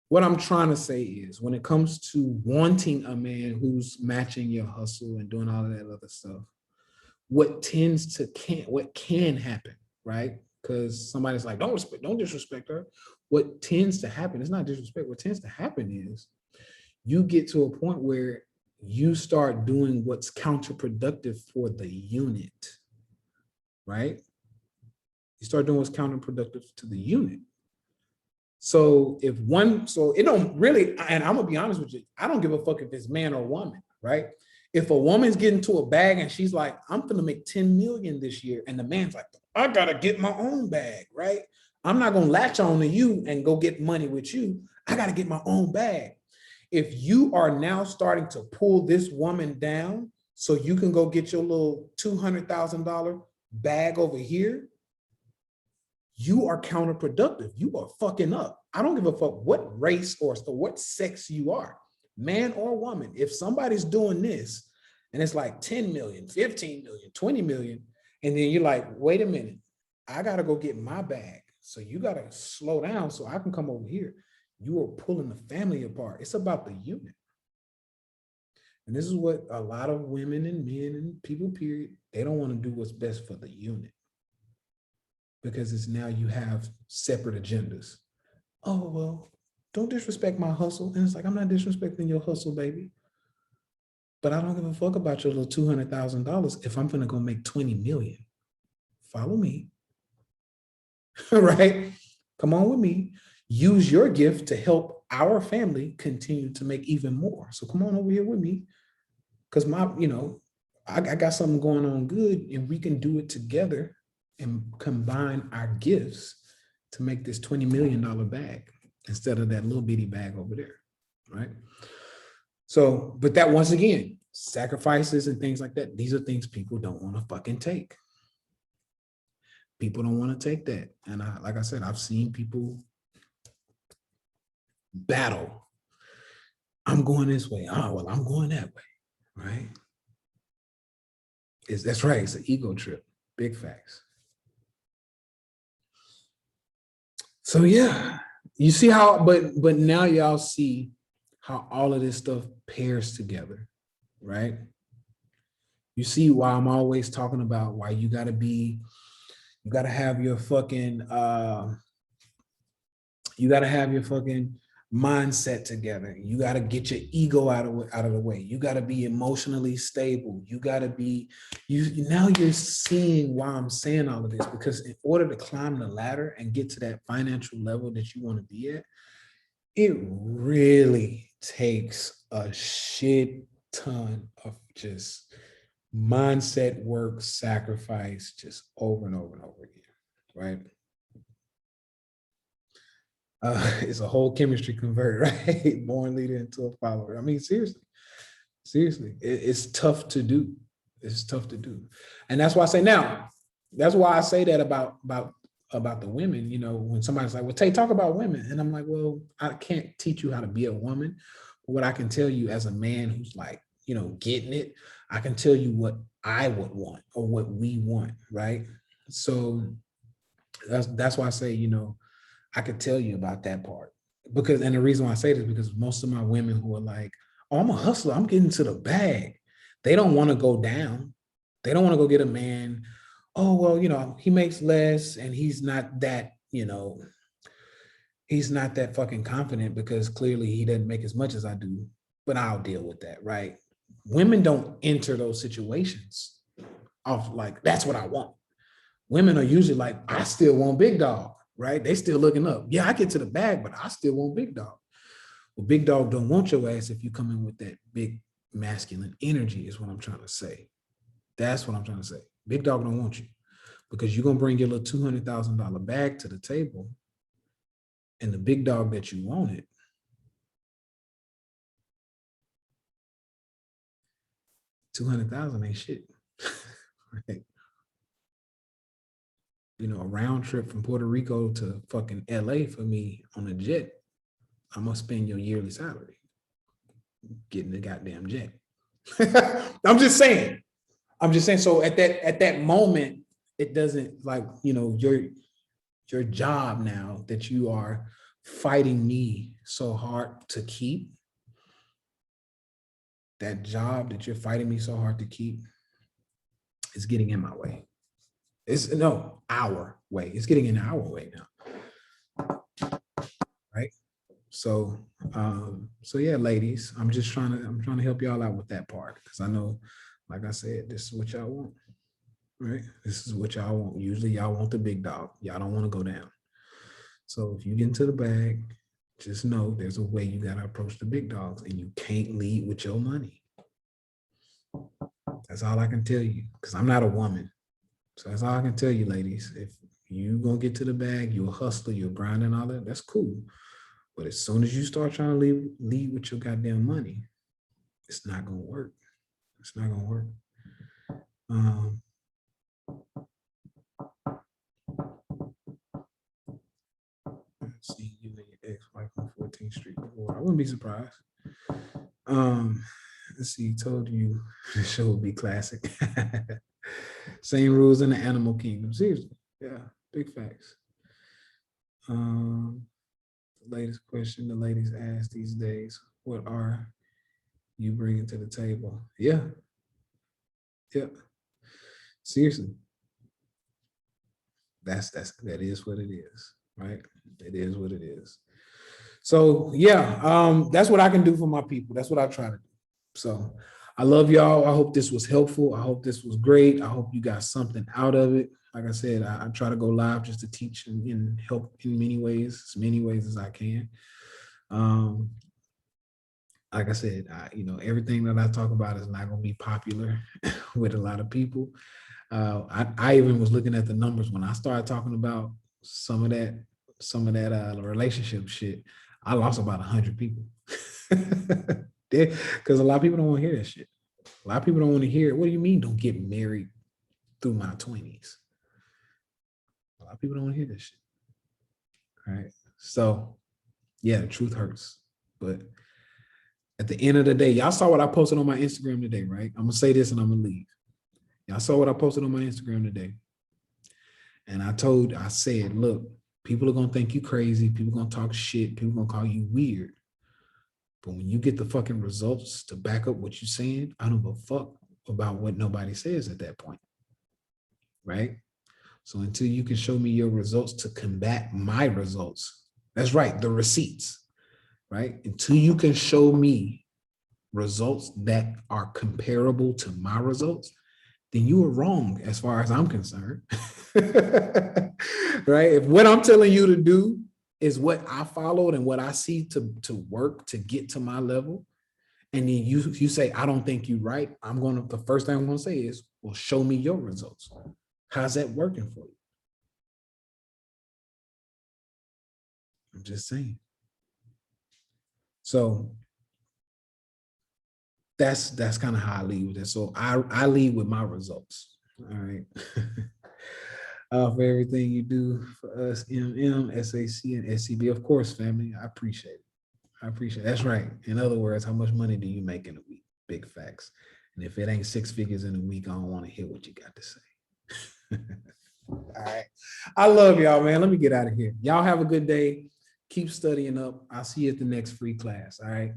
what I'm trying to say is, when it comes to wanting a man who's matching your hustle and doing all of that other stuff, what can happen, right? Because somebody's like, don't disrespect her. What tends to happen, it's not disrespect. What tends to happen is you get to a point where you start doing what's counterproductive for the unit, right? You start doing what's counterproductive to the unit. So it don't really, and I'm gonna be honest with you, I don't give a fuck if it's man or woman, right? If a woman's getting to a bag and she's like, I'm gonna make 10 million this year, and the man's like, I gotta get my own bag, right? I'm not gonna latch on to you and go get money with you. I gotta get my own bag. If you are now starting to pull this woman down so you can go get your little $200,000 bag over here, you are counterproductive. You are fucking up. I don't give a fuck what race or what sex you are, man or woman. If somebody's doing this and it's like 10 million, 15 million, 20 million, and then you're like, wait a minute, I got to go get my bag. So you got to slow down so I can come over here. You are pulling the family apart. It's about the unit. And this is what a lot of women and men and people, period, they don't want to do what's best for the unit. Because it's now you have separate agendas. Oh, well, don't disrespect my hustle. And it's like, I'm not disrespecting your hustle, baby. But I don't give a fuck about your little $200,000 if I'm gonna go make 20 million. Follow me, right? Come on with me. Use your gift to help our family continue to make even more. So come on over here with me. Because I got something going on good, and we can do it together and combine our gifts to make this $20 million bag instead of that little bitty bag over there, right? So, but that, once again, sacrifices and things like that, these are things people don't want to fucking take. People don't want to take that. And like I said, I've seen people battle. I'm going this way. Oh, well, I'm going that way, right? That's right. It's an ego trip. Big facts. So yeah, you see how, but now y'all see how all of this stuff pairs together, right? You see why I'm always talking about why you gotta have your fucking mindset together. You got to get your ego out of the way. You got to be emotionally stable. You got to be, now you're seeing why I'm saying all of this, because in order to climb the ladder and get to that financial level that you want to be at, it really takes a shit ton of just mindset work, sacrifice, just over and over and over again, right? It's a whole chemistry converter, right? Born leader into a follower. I mean, seriously, it's tough to do. It's tough to do. And that's why I say that about the women, when somebody's like, well, Tay, talk about women. And I'm like, well, I can't teach you how to be a woman. But what I can tell you as a man who's like, getting it, I can tell you what I would want or what we want, right? So That's why I say, you know, I could tell you about that part because, and the reason why I say this is because most of my women who are like, oh, I'm a hustler, I'm getting to the bag. They don't want to go down. They don't want to go get a man. Oh, well, you know, he makes less and he's not that, you know, he's not that fucking confident because clearly he doesn't make as much as I do, but I'll deal with that, right? Women don't enter those situations of like, that's what I want. Women are usually like, I still want big dog, right? They still looking up. Yeah, I get to the bag, but I still want big dog. Well, big dog don't want your ass if you come in with that big masculine energy is what I'm trying to say. That's what I'm trying to say. Big dog don't want you because you're going to bring your little $200,000 bag to the table and the big dog that you wanted, $200,000 ain't shit. Right? You know, a round trip from Puerto Rico to fucking LA for me on a jet, I'm gonna spend your yearly salary getting the goddamn jet. I'm just saying. I'm just saying. So at that moment, it doesn't like, you know, your job now that you are fighting me so hard to keep, that job that you're fighting me so hard to keep is getting in my way. It's no our way. It's getting in our way now. Right. So so yeah, ladies, I'm trying to help y'all out with that part because I know, like I said, this is what y'all want. Right? This is what y'all want. Usually y'all want the big dog. Y'all don't want to go down. So if you get into the bag, just know there's a way you gotta approach the big dogs and you can't lead with your money. That's all I can tell you because I'm not a woman. So that's all I can tell you, ladies. If you gonna get to the bag, you're a hustler, you're grinding all that, that's cool. But as soon as you start trying to lead with your goddamn money, it's not gonna work. It's not gonna work. See you and your ex-wife on 14th Street before. I wouldn't be surprised. Let's see, told you the show would be classic. Same rules in the animal kingdom. Seriously. Yeah, big facts. The latest question the ladies ask these days, what are you bringing to the table? Yeah. Yeah. Seriously. That is what it is, right? It is what it is. So yeah, that's what I can do for my people. That's what I try to do. So I love y'all. I hope this was helpful. I hope this was great. I hope you got something out of it. Like I said, I try to go live just to teach and help in many ways, as many ways as I can. Like I said, you know, everything that I talk about is not going to be popular with a lot of people. I even was looking at the numbers when I started talking about some of that relationship shit. I lost about 100 people because a lot of people don't want to hear that shit. A lot of people don't want to hear it. What do you mean don't get married through my 20s? A lot of people don't want to hear this shit. All right. So yeah, the truth hurts. But at the end of the day, y'all saw what I posted on my Instagram today, right? I'm gonna say this and I'm gonna leave. Y'all saw what I posted on my Instagram today. And I said, look, people are gonna think you crazy, people are gonna talk shit, people are gonna call you weird. But when you get the fucking results to back up what you're saying, I don't give a fuck about what nobody says at that point. Right? So until you can show me your results to combat my results, that's right, the receipts, right? Until you can show me results that are comparable to my results, then you are wrong as far as I'm concerned. Right? If what I'm telling you to do is what I followed and what I see to work to get to my level, and then you say, I don't think you're right, the first thing I'm gonna say is, well, show me your results. How's that working for you? I'm just saying. So that's kind of how I lead with it. So I lead with my results. All right. For everything you do for us, SAC, and SCB. Of course, family. I appreciate it. I appreciate it. That's right. In other words, how much money do you make in a week? Big facts. And if it ain't 6 figures in a week, I don't want to hear what you got to say. All right. I love y'all, man. Let me get out of here. Y'all have a good day. Keep studying up. I'll see you at the next free class. All right.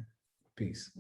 Peace.